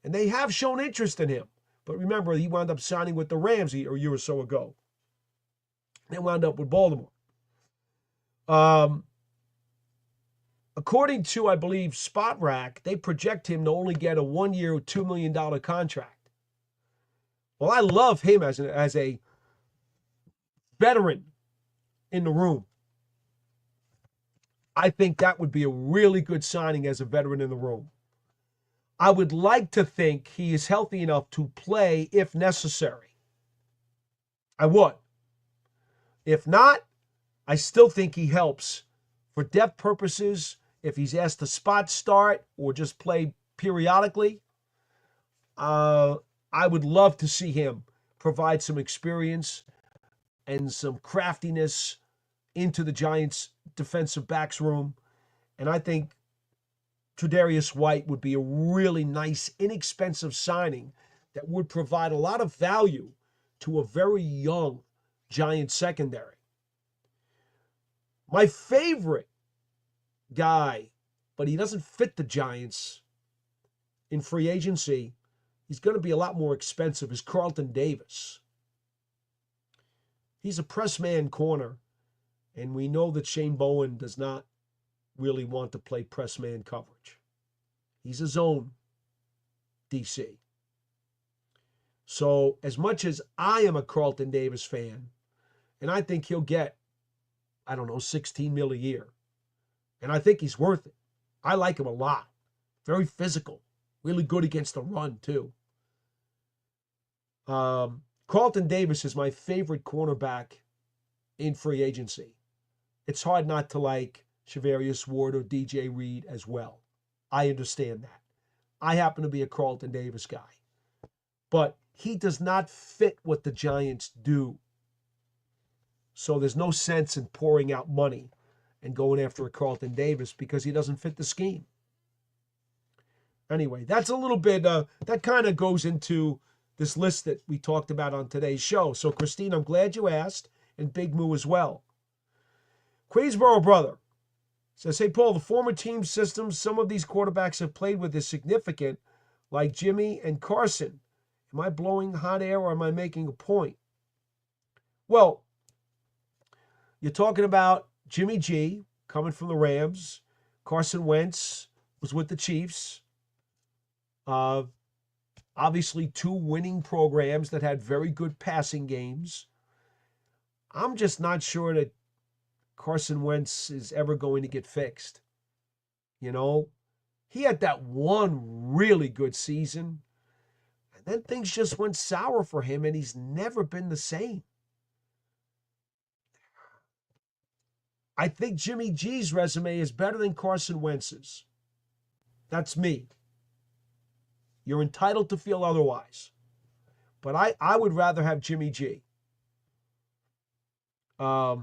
And they have shown interest in him. But remember, he wound up signing with the Rams a year or so ago. They wound up with Baltimore. According to, I believe, Spot Rack, they project him to only get a 1-year, $2 million contract. Well, I love him as a veteran in the room. I think that would be a really good signing as a veteran in the room. I would like to think he is healthy enough to play if necessary. I would. If not, I still think he helps for depth purposes. If he's asked to spot start or just play periodically, I would love to see him provide some experience and some craftiness into the Giants' defensive backs room. And I think Tre'Davious White would be a really nice, inexpensive signing that would provide a lot of value to a very young Giants secondary. My favorite guy, but he doesn't fit the Giants in free agency, he's going to be a lot more expensive, is Carlton Davis. He's a press man corner, and we know that Shane Bowen does not really want to play press man coverage. He's a zone DC. So as much as I am a Carlton Davis fan, and I think he'll get, I don't know, $16 million a year, and I think he's worth it. I like him a lot. Very physical. Really good against the run, too. Carlton Davis is my favorite cornerback in free agency. It's hard not to like Charvarius Ward or DJ Reed as well. I understand that. I happen to be a Carlton Davis guy. But he does not fit what the Giants do. So there's no sense in pouring out money and going after a Carlton Davis because he doesn't fit the scheme. Anyway, that's a little bit, that kind of goes into this list that we talked about on today's show. So, Christine, I'm glad you asked, and Big Moo as well. Queensboro Brother says, hey, Paul, the former team systems some of these quarterbacks have played with is significant, like Jimmy and Carson. Am I blowing hot air or am I making a point? Well, you're talking about Jimmy G coming from the Rams. Carson Wentz was with the Chiefs. Obviously, two winning programs that had very good passing games. I'm just not sure that Carson Wentz is ever going to get fixed. You know, he had that one really good season, and then things just went sour for him, and he's never been the same. I think Jimmy G's resume is better than Carson Wentz's. That's me. You're entitled to feel otherwise. But I would rather have Jimmy G. Yeah,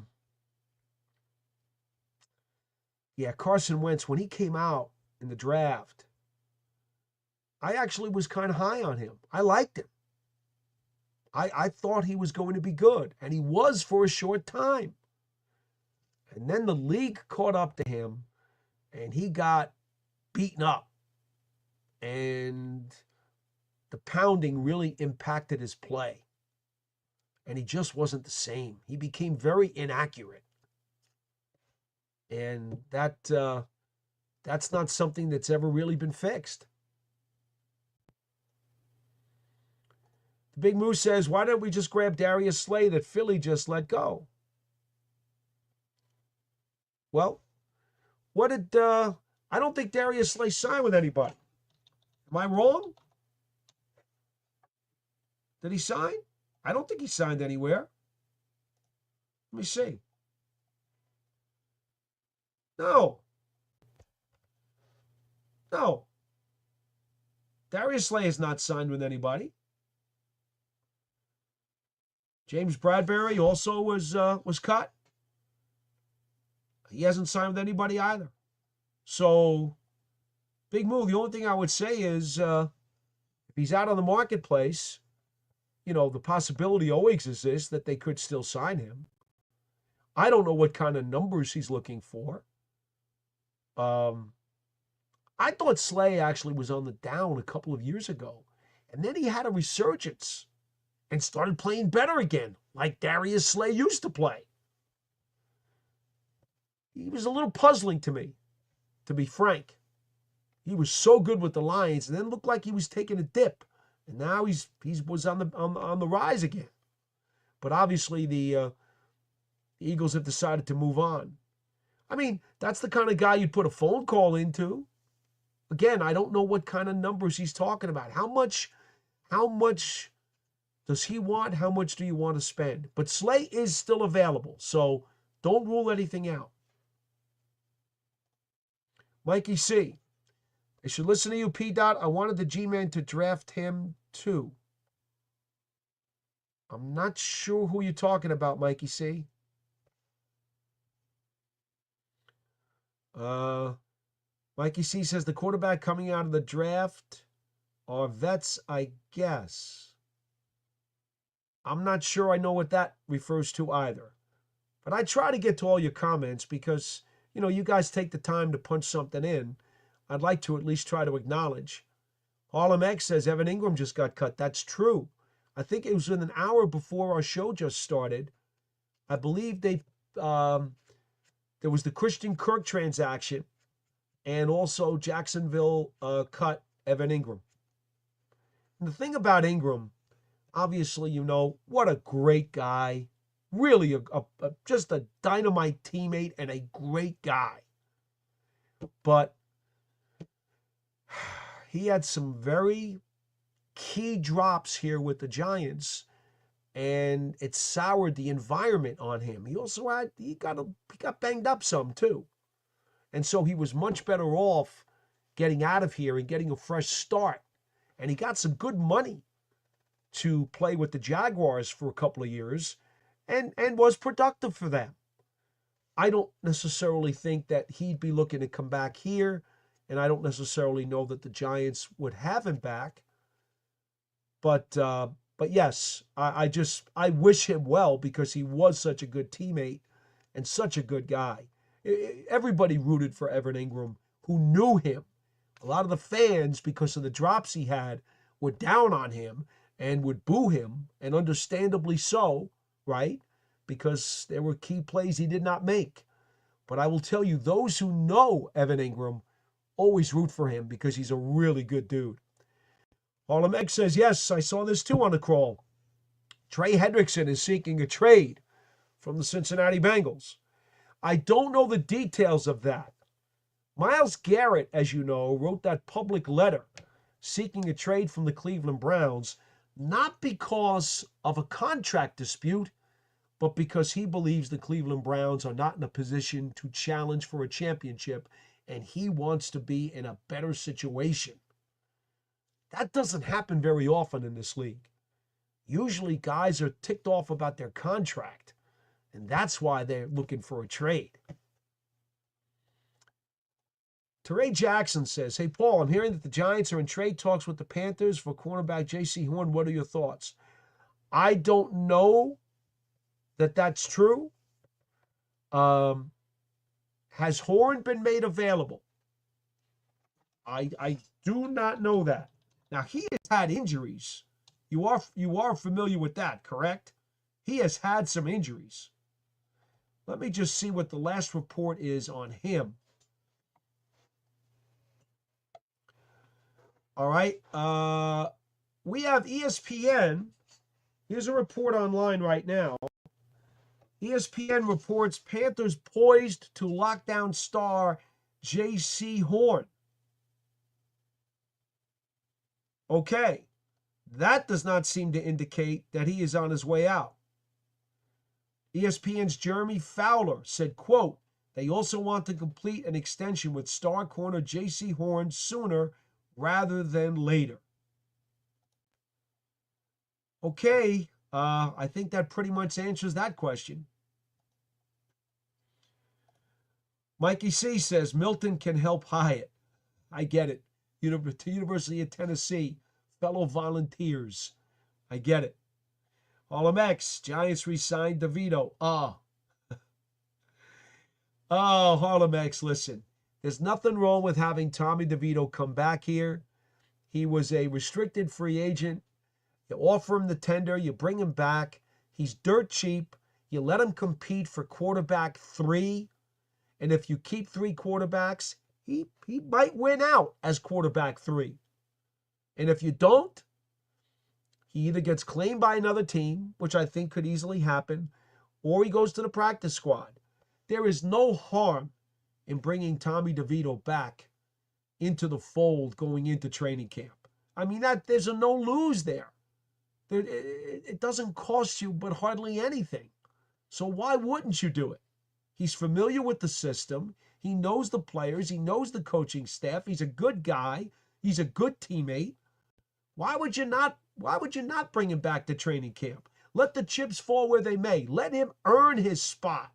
Carson Wentz, when he came out in the draft, I actually was kind of high on him. I liked him. I thought he was going to be good, and he was for a short time. And then the league caught up to him, and he got beaten up. And the pounding really impacted his play. And he just wasn't the same. He became very inaccurate. And that's not something that's ever really been fixed. The Big Moose says, why don't we just grab Darius Slay that Philly just let go? Well, I don't think Darius Slay signed with anybody. Am I wrong? Did he sign? I don't think he signed anywhere. Let me see. No. Darius Slay is not signed with anybody. James Bradbury also was cut. He hasn't signed with anybody either. So, Big Move, the only thing I would say is if he's out on the marketplace, you know, the possibility always exists that they could still sign him. I don't know what kind of numbers he's looking for. I thought Slay actually was on the down a couple of years ago. And then he had a resurgence and started playing better again, like Darius Slay used to play. He was a little puzzling to me, to be frank. He was so good with the Lions and then looked like he was taking a dip. And now he was on the rise again. But obviously the Eagles have decided to move on. I mean, that's the kind of guy you'd put a phone call into. Again, I don't know what kind of numbers he's talking about. How much does he want? How much do you want to spend? But Slay is still available, so don't rule anything out. Mikey C. I should listen to you, P. Dot. I wanted the G-Man to draft him too. I'm not sure who you're talking about, Mikey C. Uh, Mikey C says the quarterback coming out of the draft are vets, I guess. I'm not sure I know what that refers to either. But I try to get to all your comments because, you guys take the time to punch something in. I'd like to at least try to acknowledge. Harlem X says Evan Ingram just got cut. That's true. I think it was within an hour before our show just started. I believe there was the Christian Kirk transaction, and also Jacksonville cut Evan Ingram. And the thing about Ingram, obviously, what a great guy. Really, just a dynamite teammate and a great guy. But he had some very key drops here with the Giants, and it soured the environment on him. He also he got banged up some too. And so he was much better off getting out of here and getting a fresh start. And he got some good money to play with the Jaguars for a couple of years and was productive for them. I don't necessarily think that he'd be looking to come back here, and I don't necessarily know that the Giants would have him back. But yes, I wish him well because he was such a good teammate and such a good guy. Everybody rooted for Evan Ingram who knew him. A lot of the fans, because of the drops he had, were down on him and would boo him, and understandably so, right? Because there were key plays he did not make. But I will tell you, those who know Evan Ingram always root for him because he's a really good dude. Harlem X says, yes, I saw this too on the crawl. Trey Hendrickson is seeking a trade from the Cincinnati Bengals. I don't know the details of that. Myles Garrett, as you know, wrote that public letter seeking a trade from the Cleveland Browns, not because of a contract dispute, but because he believes the Cleveland Browns are not in a position to challenge for a championship, and he wants to be in a better situation. That doesn't happen very often in this league. Usually guys are ticked off about their contract, and that's why they're looking for a trade. Teray Jackson says, hey, Paul, I'm hearing that the Giants are in trade talks with the Panthers for cornerback J.C. Horn. What are your thoughts? I don't know that that's true. Has Horn been made available? I do not know that. Now, he has had injuries. You are familiar with that, correct? He has had some injuries. Let me just see what the last report is on him. All right. We have ESPN. Here's a report online right now. ESPN reports Panthers poised to lock down star J.C. Horn. Okay. That does not seem to indicate that he is on his way out. ESPN's Jeremy Fowler said, quote, they also want to complete an extension with star corner J.C. Horn sooner rather than later. Okay, I think that pretty much answers that question. Mikey C says, Milton can help Hyatt. I get it. University of Tennessee, fellow volunteers. I get it. Harlem X, Giants re-signed DeVito. Oh, Harlem X, listen. There's nothing wrong with having Tommy DeVito come back here. He was a restricted free agent. You offer him the tender, you bring him back. He's dirt cheap. You let him compete for quarterback 3. And if you keep 3 quarterbacks, he might win out as quarterback 3. And if you don't, he either gets claimed by another team, which I think could easily happen, or he goes to the practice squad. There is no harm in bringing Tommy DeVito back into the fold going into training camp. I mean, there's a no lose there. It doesn't cost you but hardly anything. So why wouldn't you do it? He's familiar with the system. He knows the players. He knows the coaching staff. He's a good guy. He's a good teammate. Why would you not bring him back to training camp? Let the chips fall where they may. Let him earn his spot.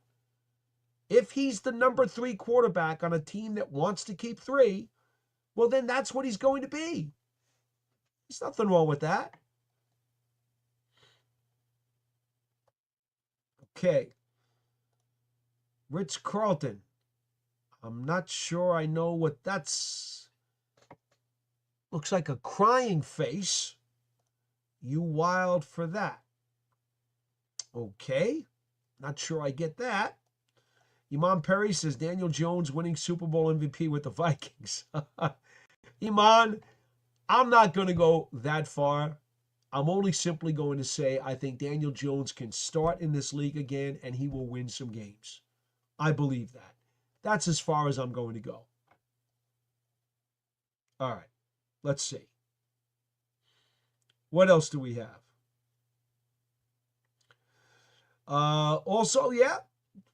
If he's the number 3 quarterback on a team that wants to keep 3, well, then that's what he's going to be. There's nothing wrong with that. Okay. Ritz Carlton. I'm not sure I know what that's. Looks like a crying face. You wild for that. Okay. Not sure I get that. Iman Perry says Daniel Jones winning Super Bowl MVP with the Vikings. Iman, I'm not going to go that far. I'm only simply going to say I think Daniel Jones can start in this league again and he will win some games. I believe that. That's as far as I'm going to go. All right. Let's see. What else do we have? Also, yeah,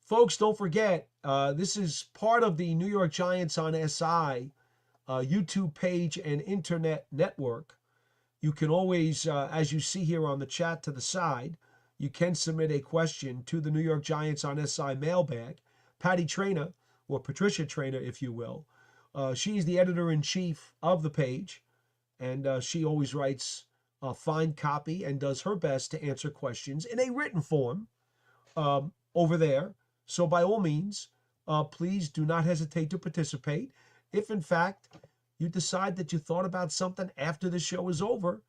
folks, don't forget, this is part of the New York Giants on SI YouTube page and internet network. You can always, as you see here on the chat to the side, you can submit a question to the New York Giants on SI mailbag. Patty Traynor, or Patricia Traynor, if you will, she's the editor-in-chief of the page, and she always writes fine copy and does her best to answer questions in a written form over there. So by all means, please do not hesitate to participate. If, in fact, you decide that you thought about something after the show is over,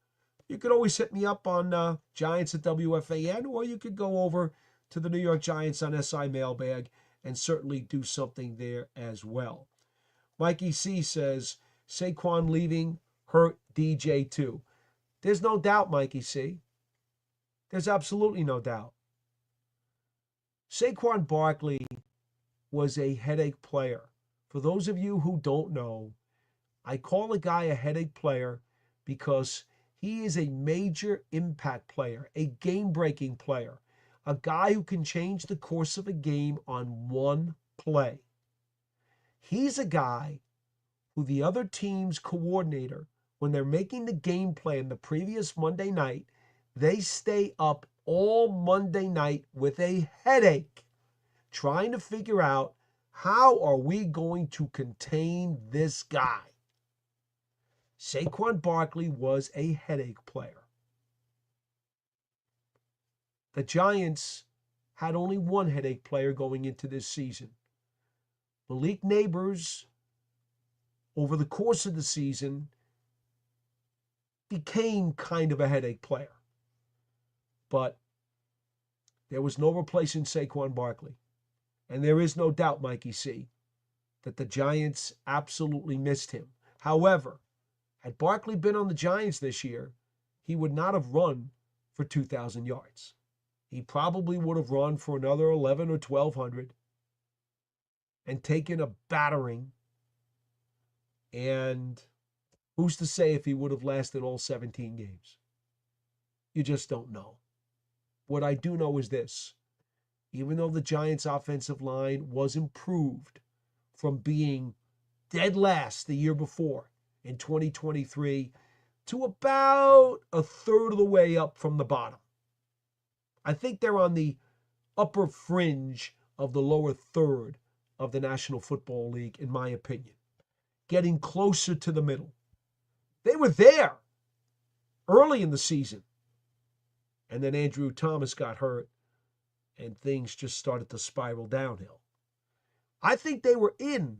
you could always hit me up on Giants at WFAN, or you could go over to the New York Giants on SI mailbag and certainly do something there as well. Mikey C says, Saquon leaving hurt DJ too. There's no doubt, Mikey C. There's absolutely no doubt. Saquon Barkley was a headache player. For those of you who don't know, I call a guy a headache player because he is a major impact player, a game-breaking player, a guy who can change the course of a game on one play. He's a guy who the other team's coordinator, when they're making the game plan the previous Monday night, they stay up all Monday night with a headache trying to figure out how are we going to contain this guy. Saquon Barkley was a headache player. The Giants had only one headache player going into this season. Malik Neighbors, over the course of the season, became kind of a headache player. But there was no replacing Saquon Barkley. And there is no doubt, Mikey C., that the Giants absolutely missed him. However, had Barkley been on the Giants this year, he would not have run for 2,000 yards. He probably would have run for another 11 or 1,200 and taken a battering. And who's to say if he would have lasted all 17 games? You just don't know. What I do know is this. Even though the Giants' offensive line was improved from being dead last the year before in 2023 to about a third of the way up from the bottom. I think they're on the upper fringe of the lower third of the National Football League, in my opinion. Getting closer to the middle. They were there early in the season. And then Andrew Thomas got hurt, and things just started to spiral downhill. I think they were in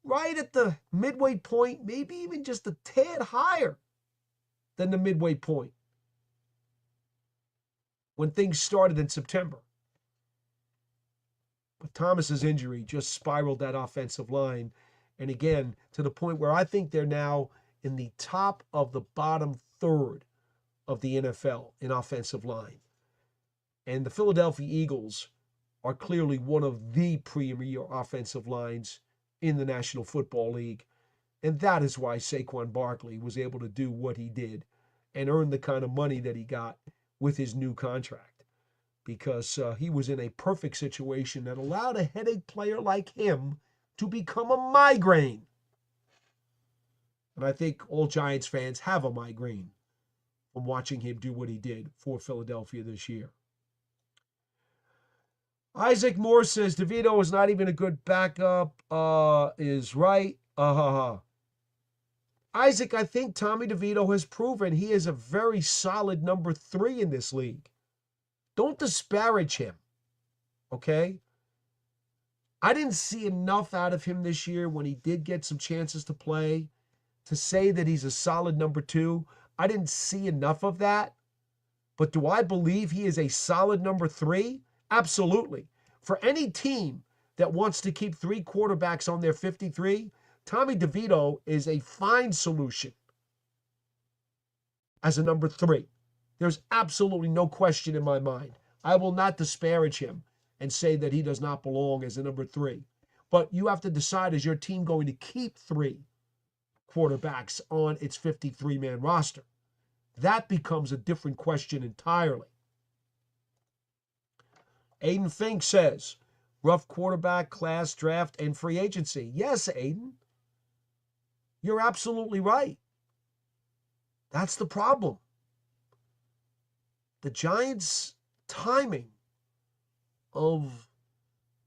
right at the midway point, maybe even just a tad higher than the midway point when things started in September. But Thomas's injury just spiraled that offensive line. And again, to the point where I think they're now in the top of the bottom third of the NFL in offensive line. And the Philadelphia Eagles are clearly one of the premier offensive lines in the National Football League. And that is why Saquon Barkley was able to do what he did and earn the kind of money that he got with his new contract. Because he was in a perfect situation that allowed a headache player like him to become a migraine. And I think all Giants fans have a migraine from watching him do what he did for Philadelphia this year. Isaac Moore says DeVito is not even a good backup. Is right. Isaac, I think Tommy DeVito has proven he is a very solid number 3 in this league. Don't disparage him, okay? I didn't see enough out of him this year when he did get some chances to play to say that he's a solid number 2. I didn't see enough of that. But do I believe he is a solid number 3? Absolutely. For any team that wants to keep 3 quarterbacks on their 53, Tommy DeVito is a fine solution as a number 3. There's absolutely no question in my mind. I will not disparage him and say that he does not belong as a number 3. But you have to decide, is your team going to keep 3 quarterbacks on its 53-man roster? That becomes a different question entirely. Aiden Fink says, rough quarterback class, draft, and free agency. Yes, Aiden. You're absolutely right. That's the problem. The Giants' timing of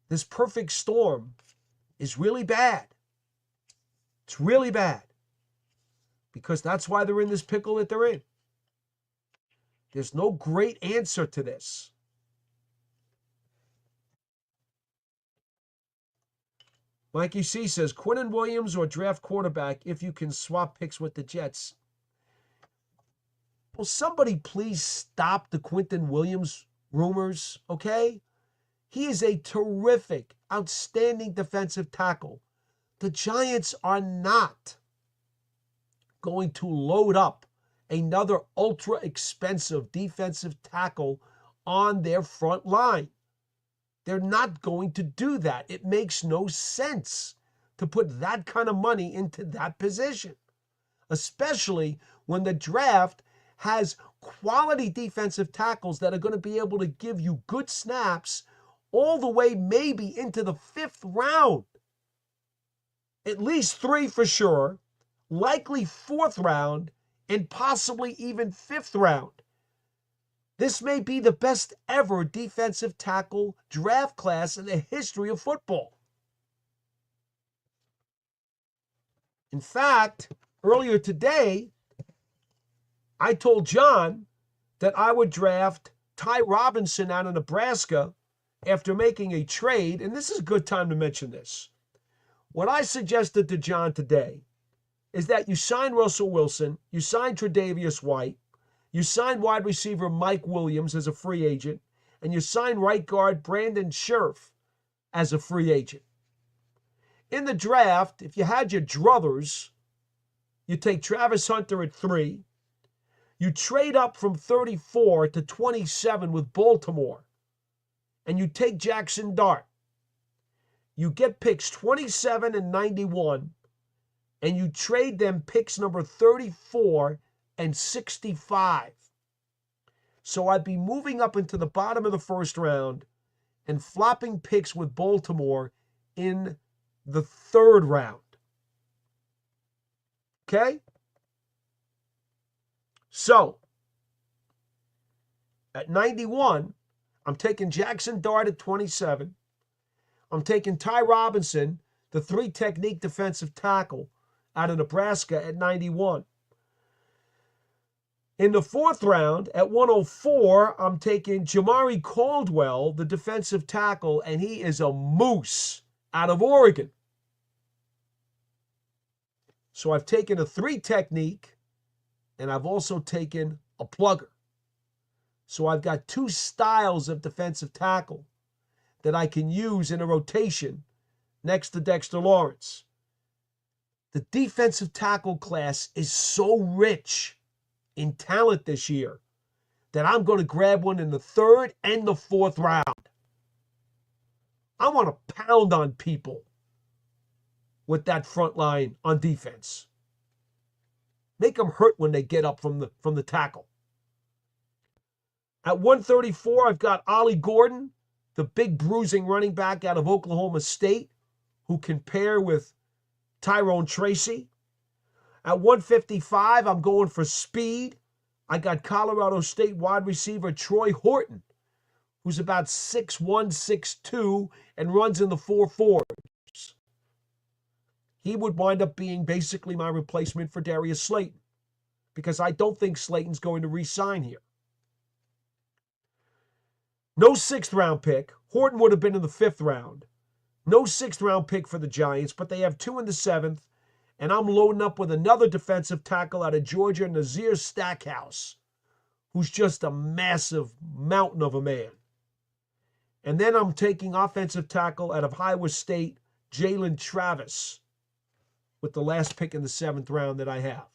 this perfect storm is really bad. It's really bad. Because that's why they're in this pickle that they're in. There's no great answer to this. Mikey C says, Quinnen Williams or draft quarterback if you can swap picks with the Jets. Will somebody please stop the Quinnen Williams rumors, okay? He is a terrific, outstanding defensive tackle. The Giants are not going to load up another ultra-expensive defensive tackle on their front line. They're not going to do that. It makes no sense to put that kind of money into that position, especially when the draft has quality defensive tackles that are going to be able to give you good snaps all the way maybe into the 5th round. At least 3 for sure, likely 4th round, and possibly even 5th round. This may be the best ever defensive tackle draft class in the history of football. In fact, earlier today, I told John that I would draft Ty Robinson out of Nebraska after making a trade, and this is a good time to mention this. What I suggested to John today is that you sign Russell Wilson, you sign Tre'Davious White, you sign wide receiver Mike Williams as a free agent, and you sign right guard Brandon Scherf as a free agent. In the draft, if you had your druthers, you take Travis Hunter at 3. You trade up from 34 to 27 with Baltimore, and you take Jackson Dart. You get picks 27 and 91, and you trade them picks number 34 and 65. So I'd be moving up into the bottom of the 1st round and flopping picks with Baltimore in the 3rd round. Okay? So, at 91, I'm taking Jackson Dart at 27. I'm taking Ty Robinson, the 3 technique defensive tackle out of Nebraska at 91. In the 4th round, at 104, I'm taking Jamari Caldwell, the defensive tackle, and he is a moose out of Oregon. So I've taken a 3 technique, and I've also taken a plugger. So I've got 2 styles of defensive tackle that I can use in a rotation next to Dexter Lawrence. The defensive tackle class is so rich in talent this year that I'm going to grab one in the 3rd and the 4th round. I want to pound on people with that front line on defense. Make them hurt when they get up from the tackle. At 134, I've got Ollie Gordon, the big bruising running back out of Oklahoma State, who can pair with Tyrone Tracy. At 155, I'm going for speed. I got Colorado State wide receiver Troy Horton, who's about 6'1", 6'2", and runs in the 4.4s. He would wind up being basically my replacement for Darius Slayton, because I don't think Slayton's going to re-sign here. No 6th-round pick. Horton would have been in the 5th round. No 6th-round pick for the Giants, but they have 2 in the 7th, and I'm loading up with another defensive tackle out of Georgia, Nazir Stackhouse, who's just a massive mountain of a man. And then I'm taking offensive tackle out of Iowa State, Jalen Travis, with the last pick in the 7th round that I have.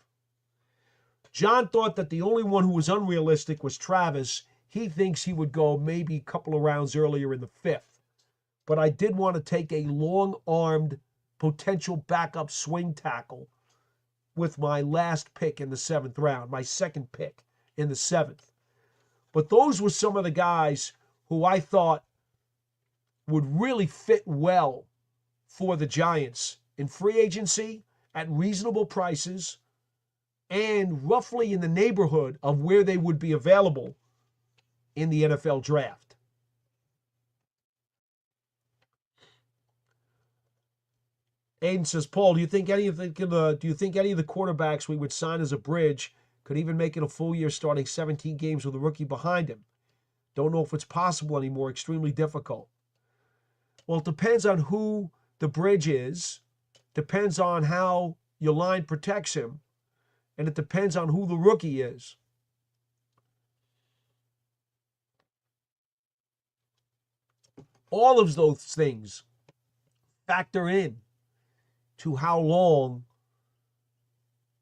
John thought that the only one who was unrealistic was Travis. He thinks he would go maybe a couple of rounds earlier in the 5th. But I did want to take a long-armed potential backup swing tackle with my last pick in the 7th round, my 2nd pick in the 7th. But those were some of the guys who I thought would really fit well for the Giants in free agency at reasonable prices and roughly in the neighborhood of where they would be available in the NFL draft. Aiden says, Paul, do you think any of the quarterbacks we would sign as a bridge could even make it a full year starting 17 games with a rookie behind him? Don't know if it's possible anymore. Extremely difficult. Well, it depends on who the bridge is, depends on how your line protects him, and it depends on who the rookie is. All of those things factor in to how long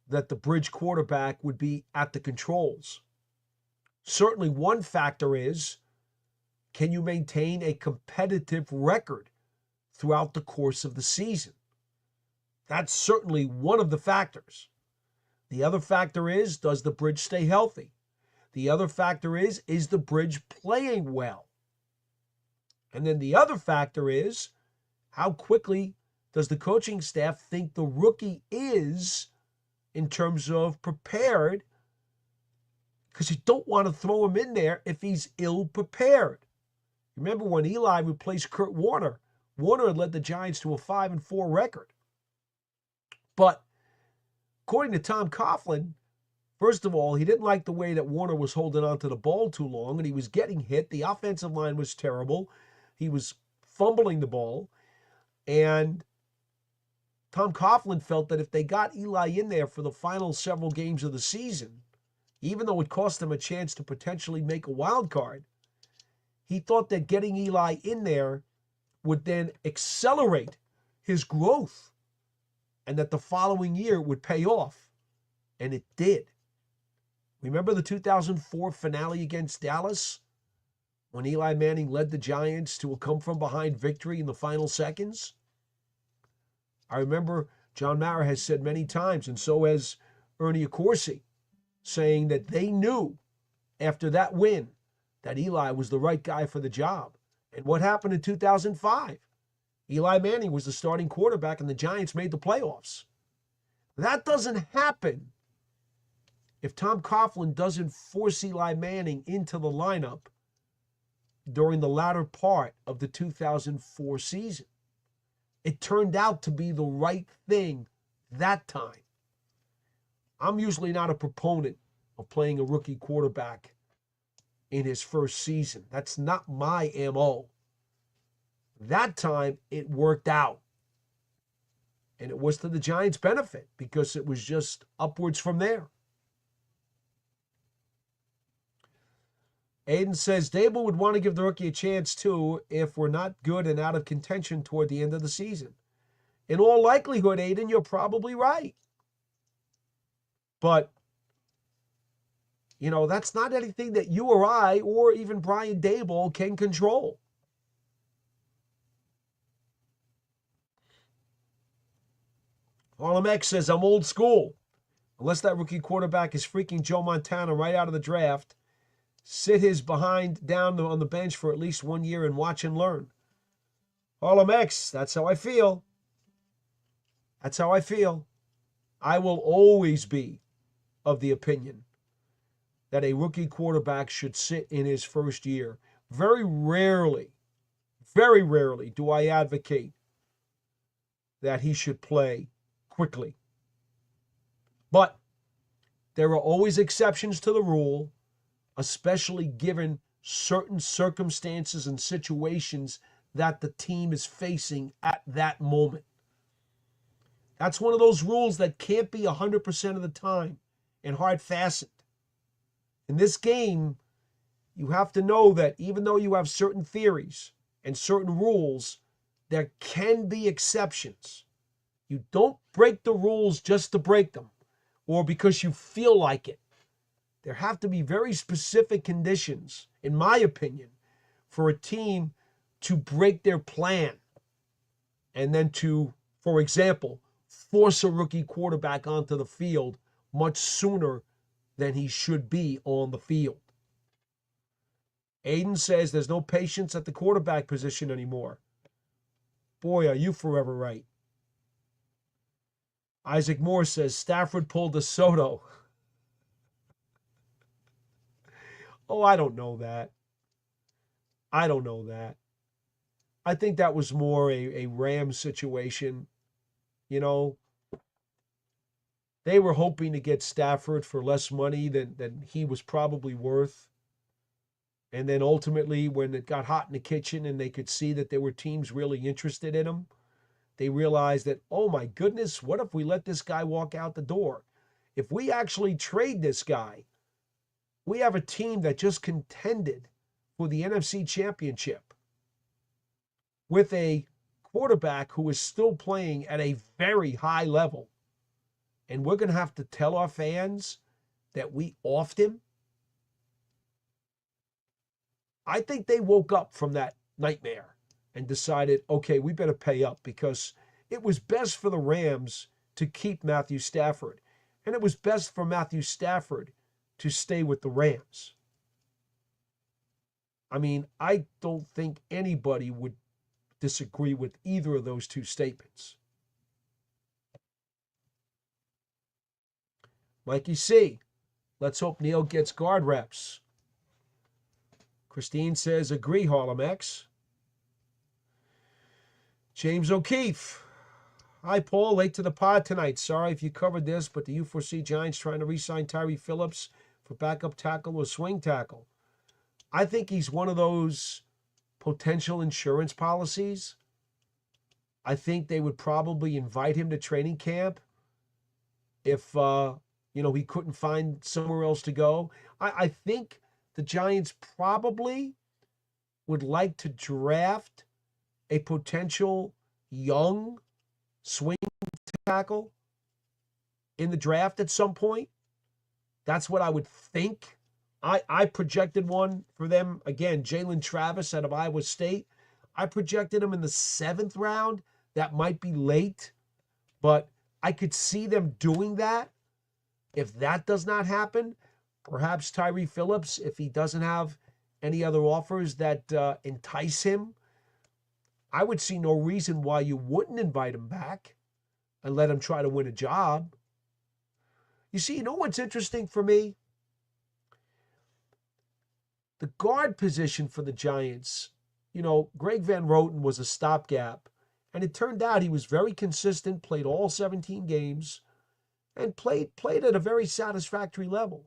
that the bridge quarterback would be at the controls. Certainly one factor is, can you maintain a competitive record throughout the course of the season? That's certainly one of the factors. The other factor is, does the bridge stay healthy? The other factor is the bridge playing well? And then the other factor is, how quickly does the coaching staff think the rookie is in terms of prepared? Because you don't want to throw him in there if he's ill-prepared. Remember when Eli replaced Kurt Warner? Warner had led the Giants to a 5-4 record. But according to Tom Coughlin, first of all, he didn't like the way that Warner was holding on to the ball too long, and he was getting hit. The offensive line was terrible. He was fumbling the ball. And Tom Coughlin felt that if they got Eli in there for the final several games of the season, even though it cost them a chance to potentially make a wild card, he thought that getting Eli in there would then accelerate his growth and that the following year would pay off. And it did. Remember the 2004 finale against Dallas when Eli Manning led the Giants to a come-from-behind victory in the final seconds? I remember John Mara has said many times, and so has Ernie Accorsi, saying that they knew after that win that Eli was the right guy for the job. And what happened in 2005? Eli Manning was the starting quarterback and the Giants made the playoffs. That doesn't happen if Tom Coughlin doesn't force Eli Manning into the lineup during the latter part of the 2004 season. It turned out to be the right thing that time. I'm usually not a proponent of playing a rookie quarterback in his first season. That's not my MO. That time, it worked out. And it was to the Giants' benefit because it was just upwards from there. Aiden says, Dable would want to give the rookie a chance too if we're not good and out of contention toward the end of the season. In all likelihood, Aiden, you're probably right. But, that's not anything that you or I or even Brian Dable can control. Harlem X says, I'm old school. Unless that rookie quarterback is freaking Joe Montana right out of the draft, sit his behind down on the bench for at least 1 year and watch and learn. Harlem X, that's how I feel. That's how I feel. I will always be of the opinion that a rookie quarterback should sit in his first year. very rarely do I advocate that he should play quickly. But there are always exceptions to the rule, especially given certain circumstances and situations that the team is facing at that moment. That's one of those rules that can't be 100% of the time and hard fastened. In this game, you have to know that even though you have certain theories and certain rules, there can be exceptions. You don't break the rules just to break them or because you feel like it. There have to be very specific conditions, in my opinion, for a team to break their plan and then to, for example, force a rookie quarterback onto the field much sooner than he should be on the field. Aiden says there's no patience at the quarterback position anymore. Boy, are you forever right. Isaac Moore says Stafford pulled a Soto. Oh, I don't know that. I don't know that. I think that was more a Rams situation. You know, they were hoping to get Stafford for less money than he was probably worth. And then ultimately, when it got hot in the kitchen and they could see that there were teams really interested in him, they realized that, oh my goodness, what if we let this guy walk out the door? If we actually trade this guy, we have a team that just contended for the NFC Championship with a quarterback who is still playing at a very high level. And we're going to have to tell our fans that we offed him. I think they woke up from that nightmare and decided, okay, we better pay up because it was best for the Rams to keep Matthew Stafford. And it was best for Matthew Stafford to stay with the Rams. I mean, I don't think anybody would disagree with either of those two statements. Mikey C, let's hope Neil gets guard reps. Christine says, agree, Harlem X. James O'Keefe. Hi, Paul. Late to the pod tonight. Sorry if you covered this, but do you foresee Giants trying to re-sign Tyree Phillips for backup tackle or swing tackle? I think he's one of those potential insurance policies. I think they would probably invite him to training camp if, he couldn't find somewhere else to go. I think the Giants probably would like to draft a potential young swing tackle in the draft at some point. That's what I would think. I projected one for them. Again, Jalen Travis out of Iowa State. I projected him in the 7th round. That might be late, but I could see them doing that. If that does not happen, perhaps Tyree Phillips, if he doesn't have any other offers that entice him, I would see no reason why you wouldn't invite him back and let him try to win a job. You see, you know what's interesting for me? The guard position for the Giants, Greg Van Roten was a stopgap, and it turned out he was very consistent, played all 17 games, and played at a very satisfactory level.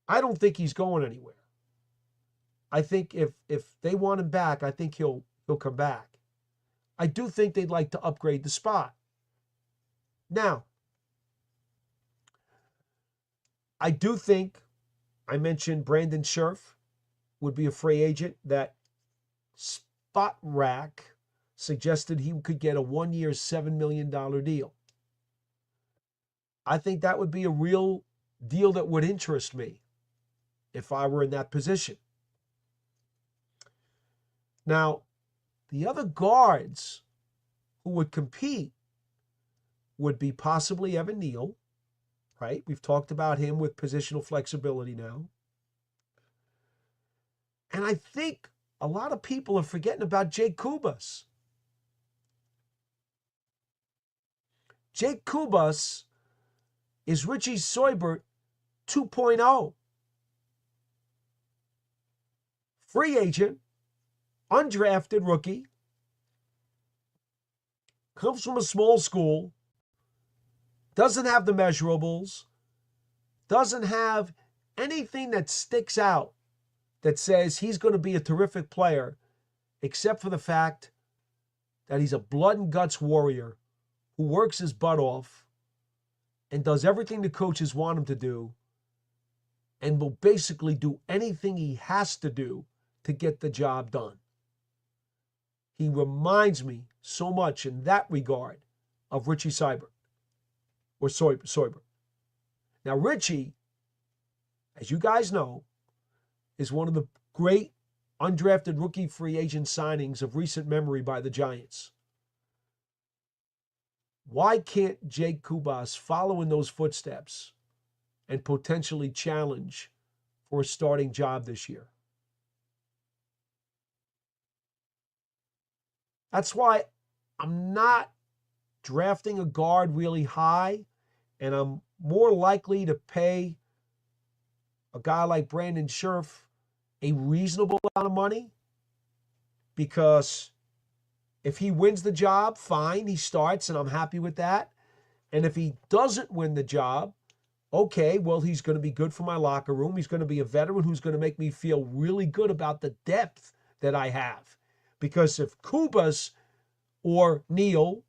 I don't think he's going anywhere. I think if they want him back, I think he'll come back. I do think they'd like to upgrade the spot. Now, I do think I mentioned Brandon Scherf would be a free agent. That Spot Rack suggested he could get a 1-year, $7 million deal. I think that would be a real deal that would interest me if I were in that position. Now, the other guards who would compete would be possibly Evan Neal, right? We've talked about him with positional flexibility now. And I think a lot of people are forgetting about Jake Kubas. Jake Kubas is Richie Seubert 2.0. free agent, undrafted rookie, comes from a small school, doesn't have the measurables, doesn't have anything that sticks out that says he's going to be a terrific player, except for the fact that he's a blood and guts warrior who works his butt off and does everything the coaches want him to do and will basically do anything he has to do to get the job done. He reminds me so much in that regard of Richie Seibert or Soibert. Now, Richie, as you guys know, is one of the great undrafted rookie free agent signings of recent memory by the Giants. Why can't Jake Kubas follow in those footsteps and potentially challenge for a starting job this year? That's why I'm not drafting a guard really high, and I'm more likely to pay a guy like Brandon Scherf a reasonable amount of money, because if he wins the job, fine, he starts, and I'm happy with that. And if he doesn't win the job, okay, well, he's going to be good for my locker room. He's going to be a veteran who's going to make me feel really good about the depth that I have. Because if Kubas or Neal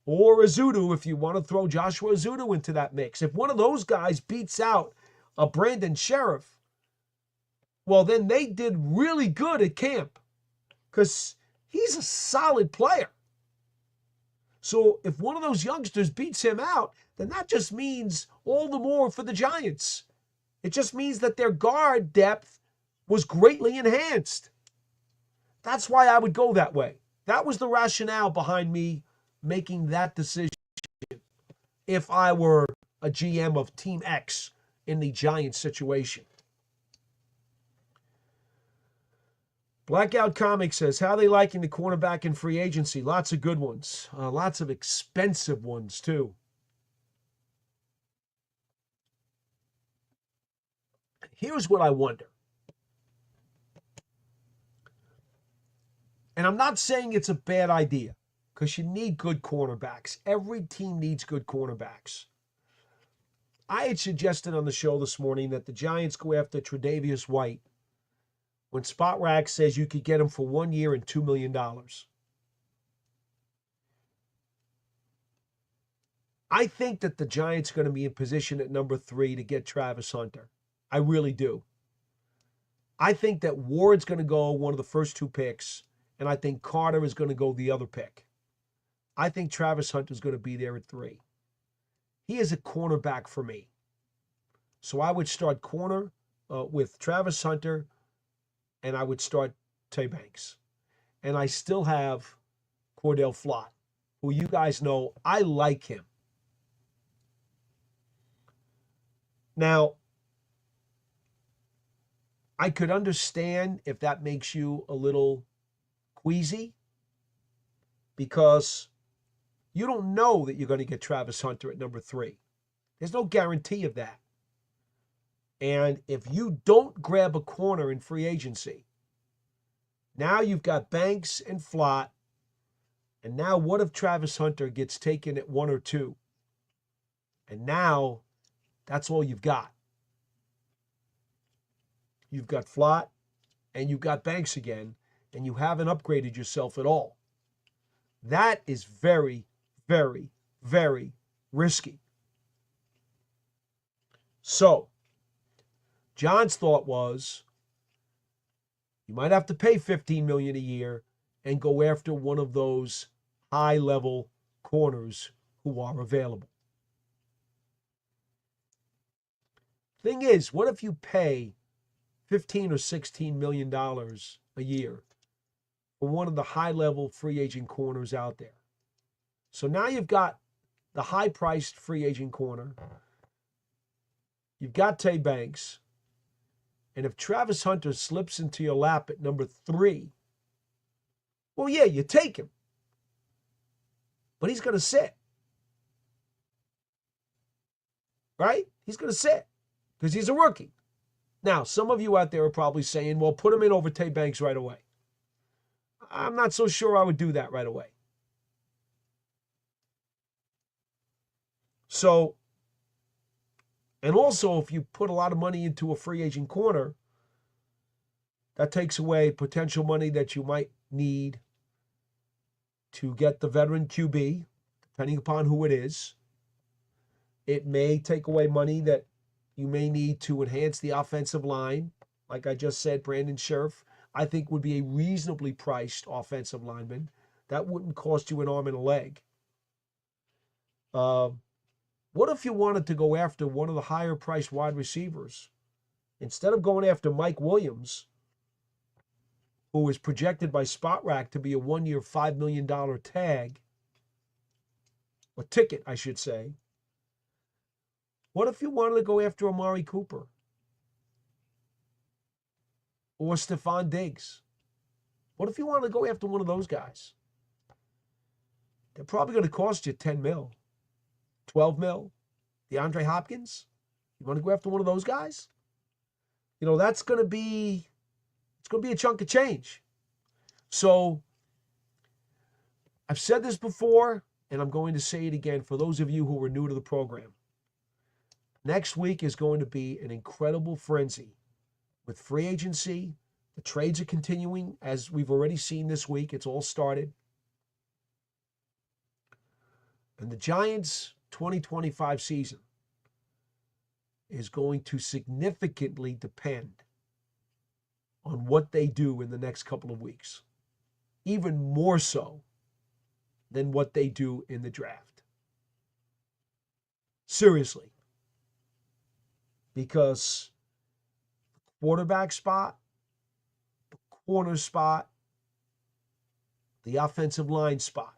or Azudu, if you want to throw Joshua Azudu into that mix, if one of those guys beats out a Brandon Scherf, well, then they did really good at camp, because he's a solid player. So if one of those youngsters beats him out, then that just means all the more for the Giants. It just means that their guard depth was greatly enhanced. That's why I would go that way. That was the rationale behind me making that decision if I were a GM of Team X in the Giants situation. Blackout Comics says, how are they liking the cornerback in free agency? Lots of good ones. Lots of expensive ones, too. Here's what I wonder. And I'm not saying it's a bad idea, because you need good cornerbacks. Every team needs good cornerbacks. I had suggested on the show this morning that the Giants go after Tre'Davious White when Spot Rag says you could get him for 1 year and $2 million. I think that the Giants are going to be in position at number 3 to get Travis Hunter. I really do. I think that Ward's going to go one of the first 2 picks, and I think Carter is going to go the other pick. I think Travis Hunter is going to be there at 3. He is a cornerback for me. So I would start corner with Travis Hunter, and I would start Tay Banks. And I still have Cordell Flott, who you guys know I like him. Now, I could understand if that makes you a little queasy, because you don't know that you're going to get Travis Hunter at number 3. There's no guarantee of that. And if you don't grab a corner in free agency, now you've got Banks and Flott. And now what if Travis Hunter gets taken at 1 or 2? And now that's all you've got. You've got Flott and you've got Banks again, and you haven't upgraded yourself at all. That is very, very, very risky. So, John's thought was, you might have to pay $15 million a year and go after one of those high-level corners who are available. Thing is, what if you pay $15 or $16 million a year for one of the high-level free agent corners out there? So now you've got the high-priced free agent corner. You've got Tay Banks. And if Travis Hunter slips into your lap at number 3, well, yeah, you take him. But he's going to sit. Right? He's going to sit because he's a rookie. Now, some of you out there are probably saying, well, put him in over Tay Banks right away. I'm not so sure I would do that right away. So, and also if you put a lot of money into a free agent corner, that takes away potential money that you might need to get the veteran QB, depending upon who it is. It may take away money that you may need to enhance the offensive line. Like I just said, Brandon Scherf, I think would be a reasonably priced offensive lineman. That wouldn't cost you an arm and a leg. What if you wanted to go after one of the higher priced wide receivers? Instead of going after Mike Williams, who is projected by Spot Rack to be a 1-year, $5 million tag, or ticket, I should say. What if you wanted to go after Amari Cooper? Or Stephon Diggs? What if you wanted to go after one of those guys? They're probably going to cost you 10 mil, 12 mil. DeAndre Hopkins? You want to go after one of those guys? You know, that's going to be, it's going to be a chunk of change. So, I've said this before, and I'm going to say it again for those of you who are new to the program. Next week is going to be an incredible frenzy with free agency. The trades are continuing, as we've already seen this week. It's all started. And the Giants' 2025 season is going to significantly depend on what they do in the next couple of weeks, even more so than what they do in the draft. Seriously. Because the quarterback spot, the corner spot, the offensive line spot,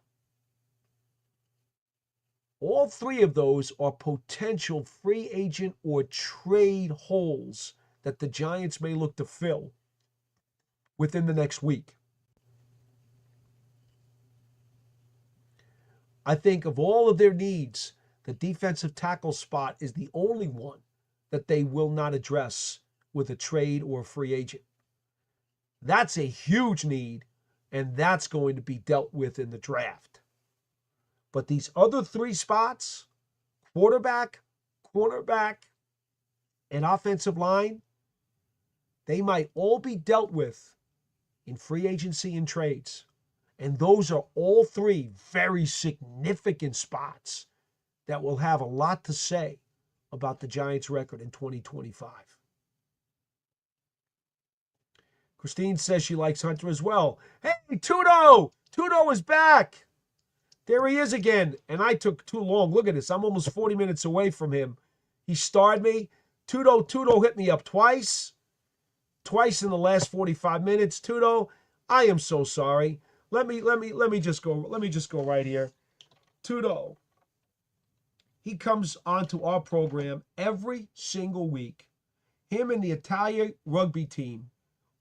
all three of those are potential free agent or trade holes that the Giants may look to fill within the next week. I think of all of their needs, the defensive tackle spot is the only one that they will not address with a trade or a free agent. That's a huge need, and that's going to be dealt with in the draft. But these other three spots, quarterback, cornerback, and offensive line, they might all be dealt with in free agency and trades. And those are all three very significant spots that will have a lot to say about the Giants' record in 2025. Christine says she likes Hunter as well. Hey, Tudo! Tudo is back! There he is again. And I took too long. Look at this. I'm almost 40 minutes away from him. He starred me. Tudo hit me up twice. Twice in the last 45 minutes. Tudo, I am so sorry. Let me just go right here. Tudo. He comes onto our program every single week. Him and the Italian rugby team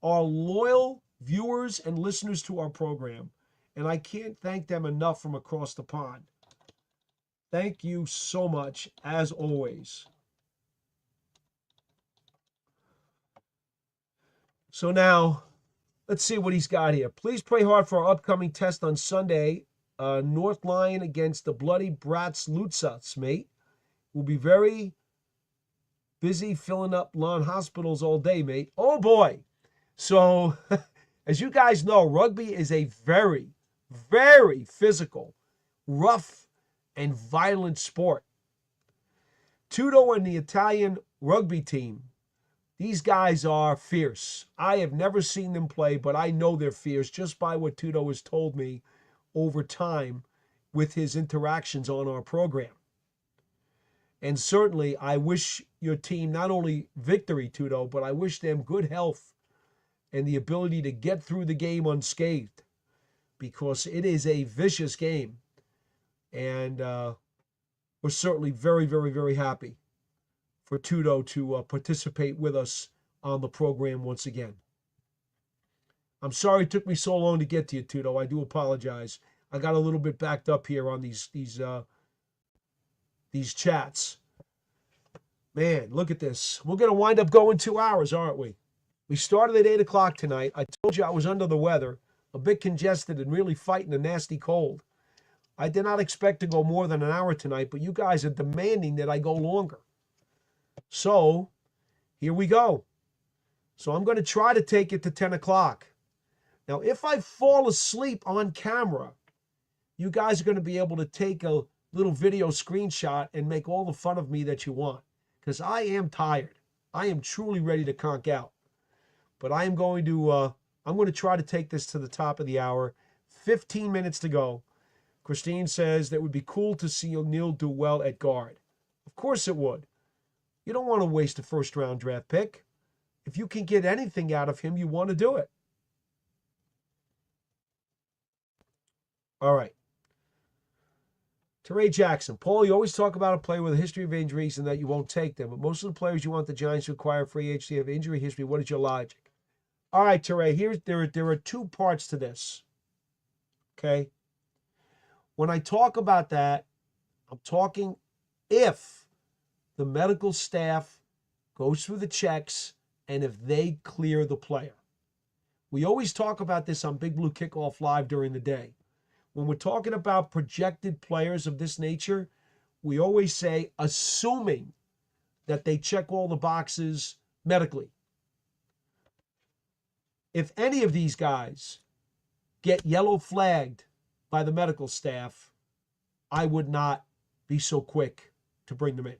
are loyal viewers and listeners to our program. And I can't thank them enough from across the pond. Thank you so much, as always. So now, let's see what he's got here. Please pray hard for our upcoming test on Sunday. North Line against the Bloody Brats Lutzats, mate. We'll be very busy filling up lawn hospitals all day, mate. Oh, boy. So, as you guys know, rugby is a very, very physical, rough, and violent sport. Tudo and the Italian rugby team, these guys are fierce. I have never seen them play, but I know they're fierce just by what Tudo has told me over time with his interactions on our program. And certainly, I wish your team not only victory, Tudo, but I wish them good health and the ability to get through the game unscathed, because it is a vicious game. And we're certainly very, very, very happy for Tudo to participate with us on the program once again. I'm sorry it took me so long to get to you, Tudo. I do apologize. I got a little bit backed up here on these chats. Man, look at this. We're going to wind up going 2 hours, aren't we? We started at 8 o'clock tonight. I told you I was under the weather, a bit congested and really fighting a nasty cold. I did not expect to go more than an hour tonight, but you guys are demanding that I go longer. So, here we go. So I'm going to try to take it to 10 o'clock. Now, if I fall asleep on camera, you guys are going to be able to take a little video screenshot and make all the fun of me that you want. Because I am tired. I am truly ready to conk out. But I'm going to try to take this to the top of the hour. 15 minutes to go. Christine says that would be cool to see O'Neal do well at guard. Of course it would. You don't want to waste a first-round draft pick. If you can get anything out of him, you want to do it. All right. Teray Jackson. Paul, you always talk about a player with a history of injuries and that you won't take them. But most of the players you want the Giants to acquire free agency have injury history. What is your logic? All right, Teray, there are two parts to this. Okay? When I talk about that, I'm talking if the medical staff goes through the checks and if they clear the player. We always talk about this on Big Blue Kickoff Live during the day. When we're talking about projected players of this nature, we always say, assuming that they check all the boxes medically. If any of these guys get yellow flagged by the medical staff, I would not be so quick to bring them in.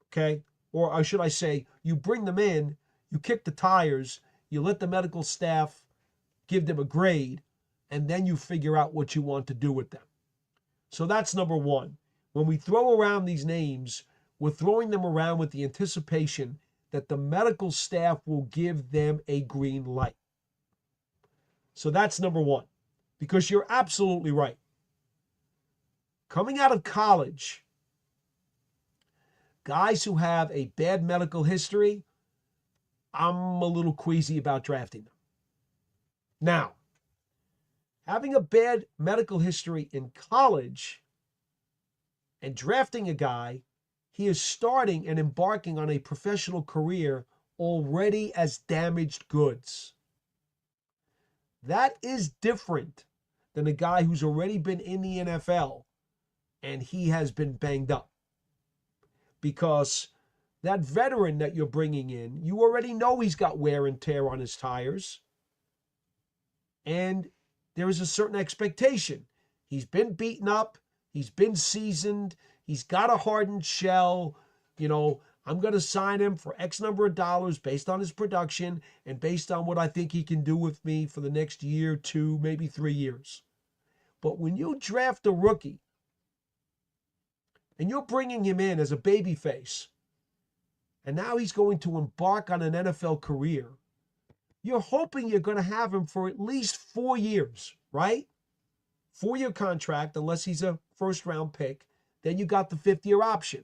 Okay? Or should I say, you bring them in, you kick the tires, you let the medical staff give them a grade, and then you figure out what you want to do with them. So that's number one. When we throw around these names, we're throwing them around with the anticipation that the medical staff will give them a green light. So that's number one, because you're absolutely right. Coming out of college, guys who have a bad medical history, I'm a little queasy about drafting them. Now, having a bad medical history in college and drafting a guy, he is starting and embarking on a professional career already as damaged goods. That is different than a guy who's already been in the NFL and he has been banged up. Because that veteran that you're bringing in, you already know he's got wear and tear on his tires. And there is a certain expectation. He's been beaten up. He's been seasoned. He's got a hardened shell. You know, I'm going to sign him for X number of dollars based on his production and based on what I think he can do with me for the next year, 2, maybe 3 years. But when you draft a rookie and you're bringing him in as a babyface, and now he's going to embark on an NFL career, you're hoping you're going to have him for at least 4 years, right? 4-year contract, unless he's a first-round pick. Then you got the 5th-year option.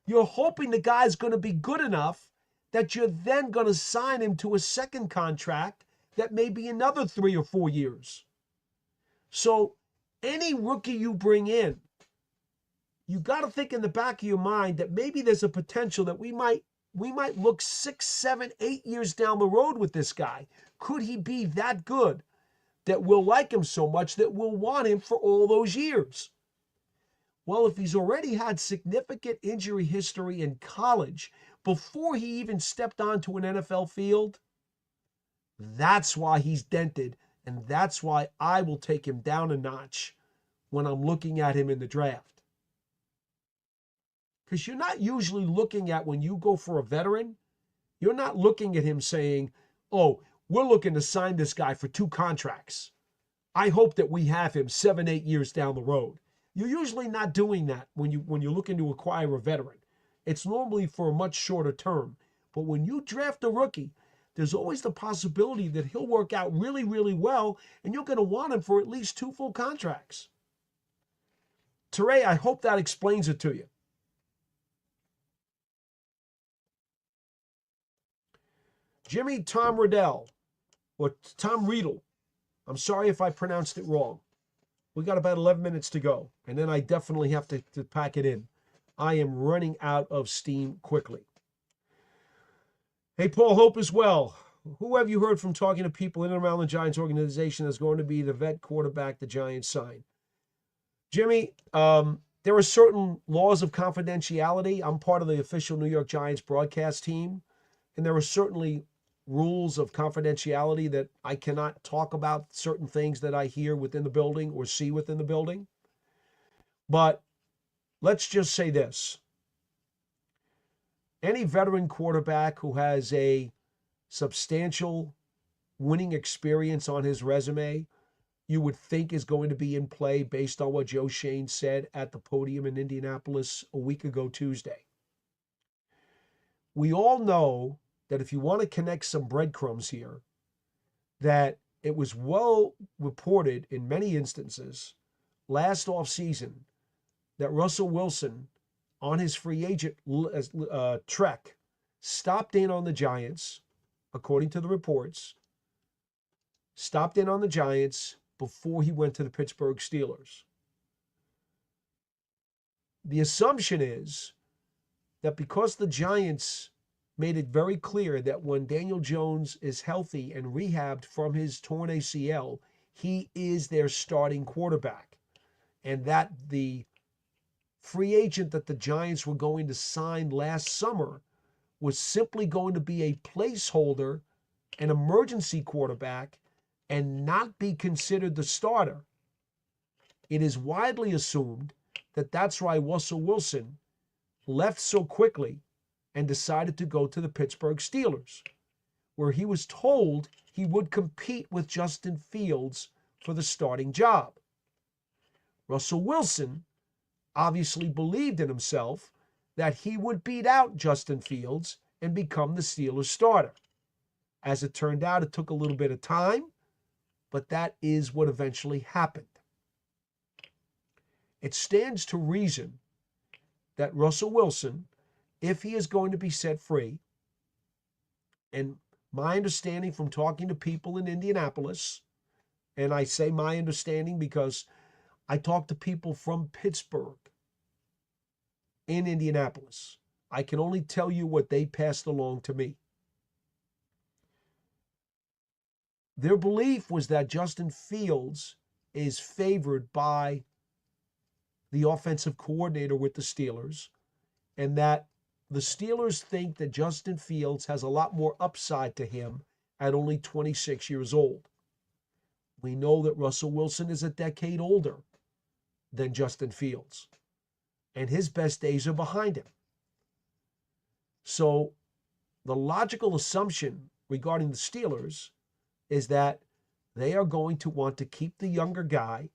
You're hoping the guy's going to be good enough that you're then going to sign him to a second contract that may be another 3 or 4 years. So any rookie you bring in, you got to think in the back of your mind that maybe there's a potential that we might look 6, 7, 8 years down the road with this guy. Could he be that good that we'll like him so much that we'll want him for all those years? Well, if he's already had significant injury history in college before he even stepped onto an NFL field, that's why he's dented, and that's why I will take him down a notch when I'm looking at him in the draft. Because you're not usually looking at, when you go for a veteran, you're not looking at him saying, oh, we're looking to sign this guy for 2 contracts. I hope that we have him 7, 8 years down the road. You're usually not doing that when you're looking to acquire a veteran. It's normally for a much shorter term. But when you draft a rookie, there's always the possibility that he'll work out really, really well, and you're going to want him for at least 2 full contracts. Teray, I hope that explains it to you. Jimmy Tom Riddell, or Tom Riedel. I'm sorry if I pronounced it wrong. We got about 11 minutes to go, and then I definitely have to pack it in. I am running out of steam quickly. Hey, Paul, hope as well. Who have you heard from talking to people in and around the Giants organization that's going to be the vet quarterback the Giants sign? Jimmy, there are certain laws of confidentiality. I'm part of the official New York Giants broadcast team, and there are certainly rules of confidentiality that I cannot talk about certain things that I hear within the building or see within the building. But let's just say this. Any veteran quarterback who has a substantial winning experience on his resume, you would think is going to be in play based on what Joe Schoen said at the podium in Indianapolis a week ago Tuesday. We all know that if you want to connect some breadcrumbs here, that it was well reported in many instances last offseason that Russell Wilson, on his free agent trek, stopped in on the Giants, according to the reports, stopped in on the Giants before he went to the Pittsburgh Steelers. The assumption is that because the Giants made it very clear that when Daniel Jones is healthy and rehabbed from his torn ACL, he is their starting quarterback, and that the free agent that the Giants were going to sign last summer was simply going to be a placeholder, an emergency quarterback, and not be considered the starter. It is widely assumed that that's why Russell Wilson left so quickly and decided to go to the Pittsburgh Steelers, where he was told he would compete with Justin Fields for the starting job. Russell Wilson obviously believed in himself that he would beat out Justin Fields and become the Steelers starter. As it turned out, it took a little bit of time, but that is what eventually happened. It stands to reason that Russell Wilson, if he is going to be set free, and my understanding from talking to people in Indianapolis, and I say my understanding because I talked to people from Pittsburgh in Indianapolis. I can only tell you what they passed along to me. Their belief was that Justin Fields is favored by the offensive coordinator with the Steelers, and that the Steelers think that Justin Fields has a lot more upside to him at only 26 years old. We know that Russell Wilson is a decade older than Justin Fields, and his best days are behind him. So the logical assumption regarding the Steelers is that they are going to want to keep the younger guy,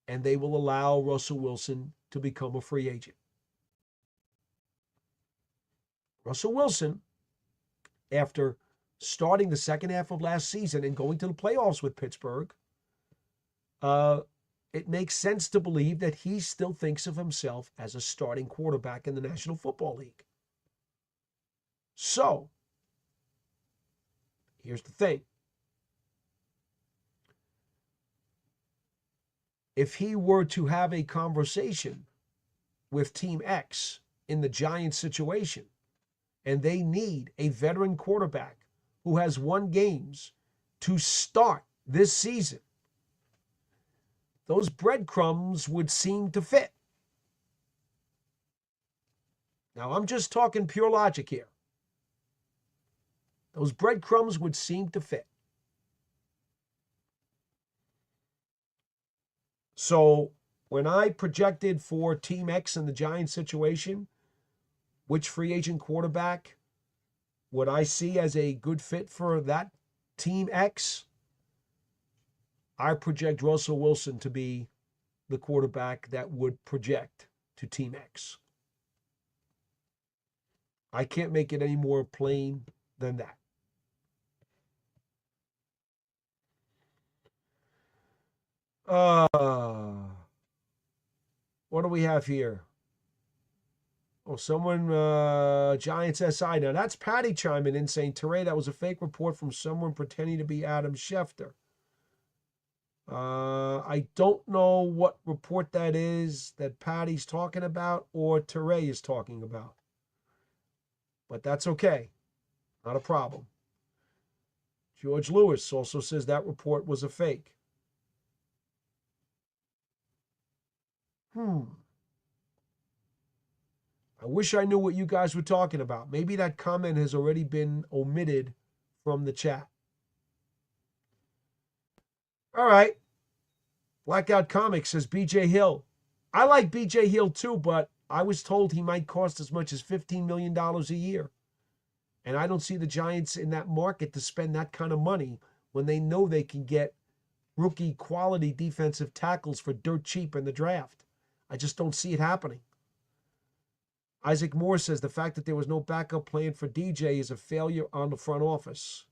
and they will allow Russell Wilson to become a free agent. Russell Wilson, after starting the second half of last season and going to the playoffs with Pittsburgh, it makes sense to believe that he still thinks of himself as a starting quarterback in the National Football League. So, here's the thing. If he were to have a conversation with Team X in the Giants situation, and they need a veteran quarterback who has won games to start this season, those breadcrumbs would seem to fit. Now, I'm just talking pure logic here. Those breadcrumbs would seem to fit. So when I projected for Team X in the Giants situation, which free agent quarterback would I see as a good fit for that Team X? I project Russell Wilson to be the quarterback that would project to Team X. I can't make it any more plain than that. What do we have here? Oh, someone, Giants SI. Now, that's Patty chiming in saying, Teray, that was a fake report from someone pretending to be Adam Schefter. I don't know what report that is that Patty's talking about or Teray is talking about. But that's okay. Not a problem. George Lewis also says that report was a fake. I wish I knew what you guys were talking about. Maybe that comment has already been omitted from the chat. All right. Blackout Comics says BJ Hill. I like BJ Hill too, but I was told he might cost as much as $15 million a year. And I don't see the Giants in that market to spend that kind of money when they know they can get rookie quality defensive tackles for dirt cheap in the draft. I just don't see it happening. Isaac Moore says the fact that there was no backup plan for DJ is a failure on the front office.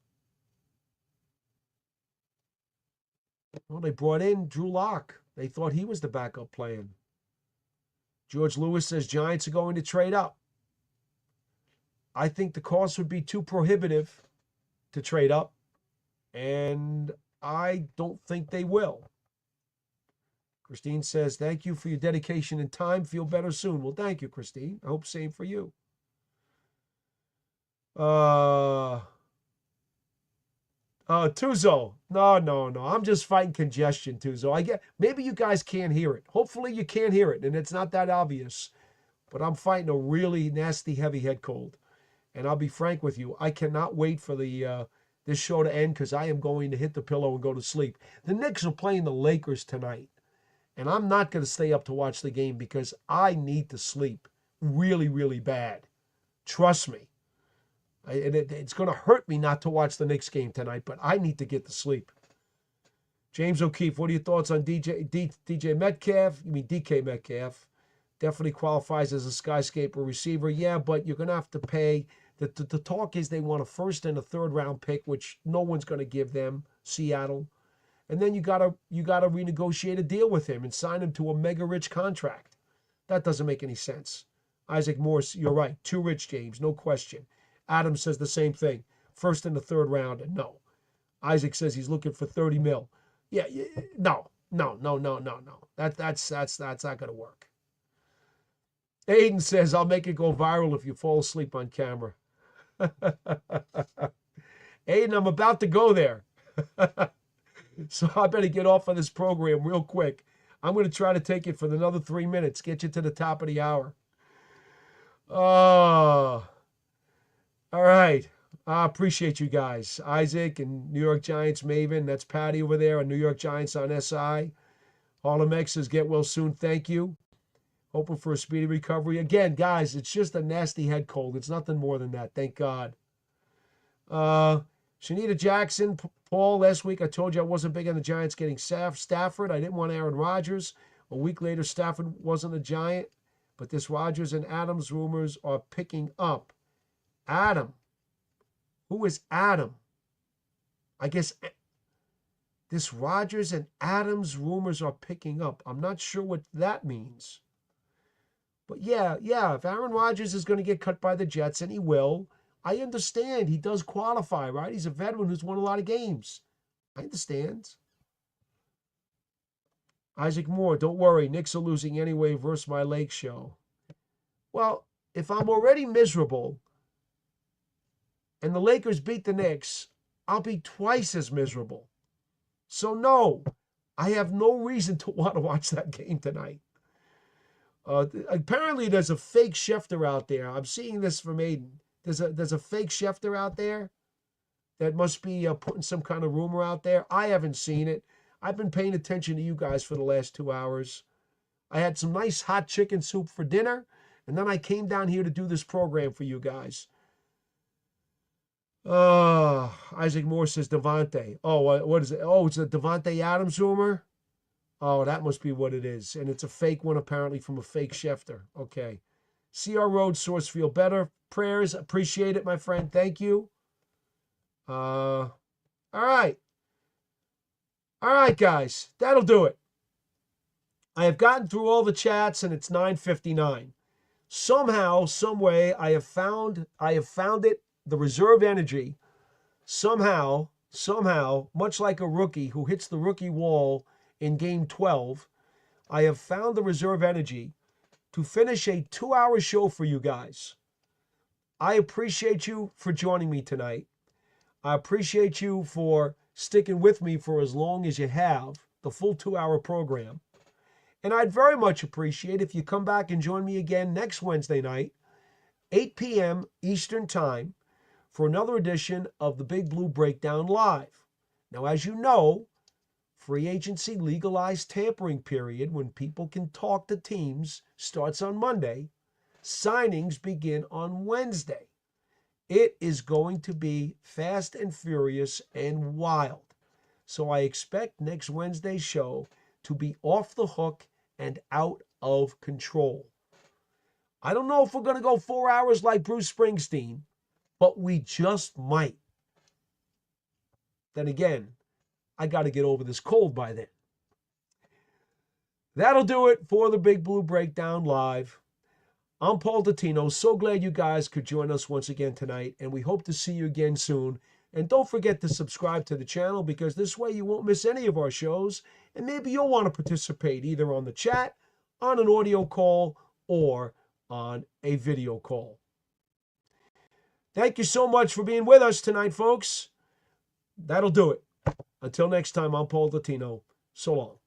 Well, they brought in Drew Lock. They thought he was the backup plan. George Lewis says Giants are going to trade up. I think the cost would be too prohibitive to trade up, and I don't think they will. Christine says, thank you for your dedication and time. Feel better soon. Well, thank you, Christine. I hope same for you. Tuzo. No. I'm just fighting congestion, Tuzo. I get maybe you guys can't hear it. Hopefully you can't hear it, and it's not that obvious. But I'm fighting a really nasty, heavy head cold. And I'll be frank with you, I cannot wait for the this show to end because I am going to hit the pillow and go to sleep. The Knicks are playing the Lakers tonight. And I'm not going to stay up to watch the game because I need to sleep really, really bad. Trust me. It's going to hurt me not to watch the Knicks game tonight, but I need to get to sleep. James O'Keefe, what are your thoughts on DJ Metcalf? You mean DK Metcalf? Definitely qualifies as a skyscraper receiver. Yeah, but you're going to have to pay. The talk is they want a first and a third round pick, which no one's going to give them, Seattle. And then you gotta renegotiate a deal with him and sign him to a mega rich contract. That doesn't make any sense. Isaac Morse, you're right. Too rich, James, no question. Adam says the same thing. First and the third round, no. Isaac says he's looking for 30 mil. Yeah, no. That's not gonna work. Aiden says, I'll make it go viral if you fall asleep on camera. Aiden, I'm about to go there. So I better get off of this program real quick. I'm going to try to take it for another 3 minutes, get you to the top of the hour. Oh, all right. I appreciate you guys. Isaac and New York Giants Maven. That's Patty over there, and New York Giants on SI. Harlem X says, get well soon. Thank you. Hoping for a speedy recovery. Again, guys, it's just a nasty head cold. It's nothing more than that. Thank God. Shanita Jackson, Paul, last week I told you I wasn't big on the Giants getting Stafford. I didn't want Aaron Rodgers. A week later, Stafford wasn't a Giant. But this Rodgers and Adams rumors are picking up. Adam. Who is Adam? I guess this Rodgers and Adams rumors are picking up. I'm not sure what that means. But yeah, if Aaron Rodgers is going to get cut by the Jets, and he will, I understand. He does qualify, right? He's a veteran who's won a lot of games. I understand. Isaac Moore, don't worry. Knicks are losing anyway versus my Lake show. Well, if I'm already miserable and the Lakers beat the Knicks, I'll be twice as miserable. So no, I have no reason to want to watch that game tonight. Apparently there's a fake Schefter out there. I'm seeing this from Aiden. There's a fake Schefter out there that must be putting some kind of rumor out there. I haven't seen it. I've been paying attention to you guys for the last 2 hours. I had some nice hot chicken soup for dinner, and then I came down here to do this program for you guys. Isaac Moore says Devontae. Oh, what is it? Oh, it's a Devontae Adams rumor? Oh, that must be what it is. And it's a fake one, apparently, from a fake Schefter. Okay. CR Road source feel better. Prayers. Appreciate it, my friend. Thank you. All right. All right, guys. That'll do it. I have gotten through all the chats, and it's 9:59. Somehow, some way, I have found it, the reserve energy, somehow, somehow, much like a rookie who hits the rookie wall in game 12, I have found the reserve energy to finish a 2-hour show for you guys. I appreciate you for joining me tonight. I appreciate you for sticking with me for as long as you have, the full 2-hour program. And I'd very much appreciate if you come back and join me again next Wednesday night, 8 p.m. Eastern Time, for another edition of the Big Blue Breakdown Live. Now, as you know, free agency legalized tampering period, when people can talk to teams, starts on Monday. Signings begin on Wednesday. It is going to be fast and furious and wild. So I expect next Wednesday's show to be off the hook and out of control. I don't know if we're going to go 4 hours like Bruce Springsteen, but we just might. Then again, I got to get over this cold by then. That'll do it for the Big Blue Breakdown Live. I'm Paul Dottino. So glad you guys could join us once again tonight, and we hope to see you again soon. And don't forget to subscribe to the channel, because this way you won't miss any of our shows, and maybe you'll want to participate either on the chat, on an audio call, or on a video call. Thank you so much for being with us tonight, folks. That'll do it. Until next time, I'm Paul Dottino. So long.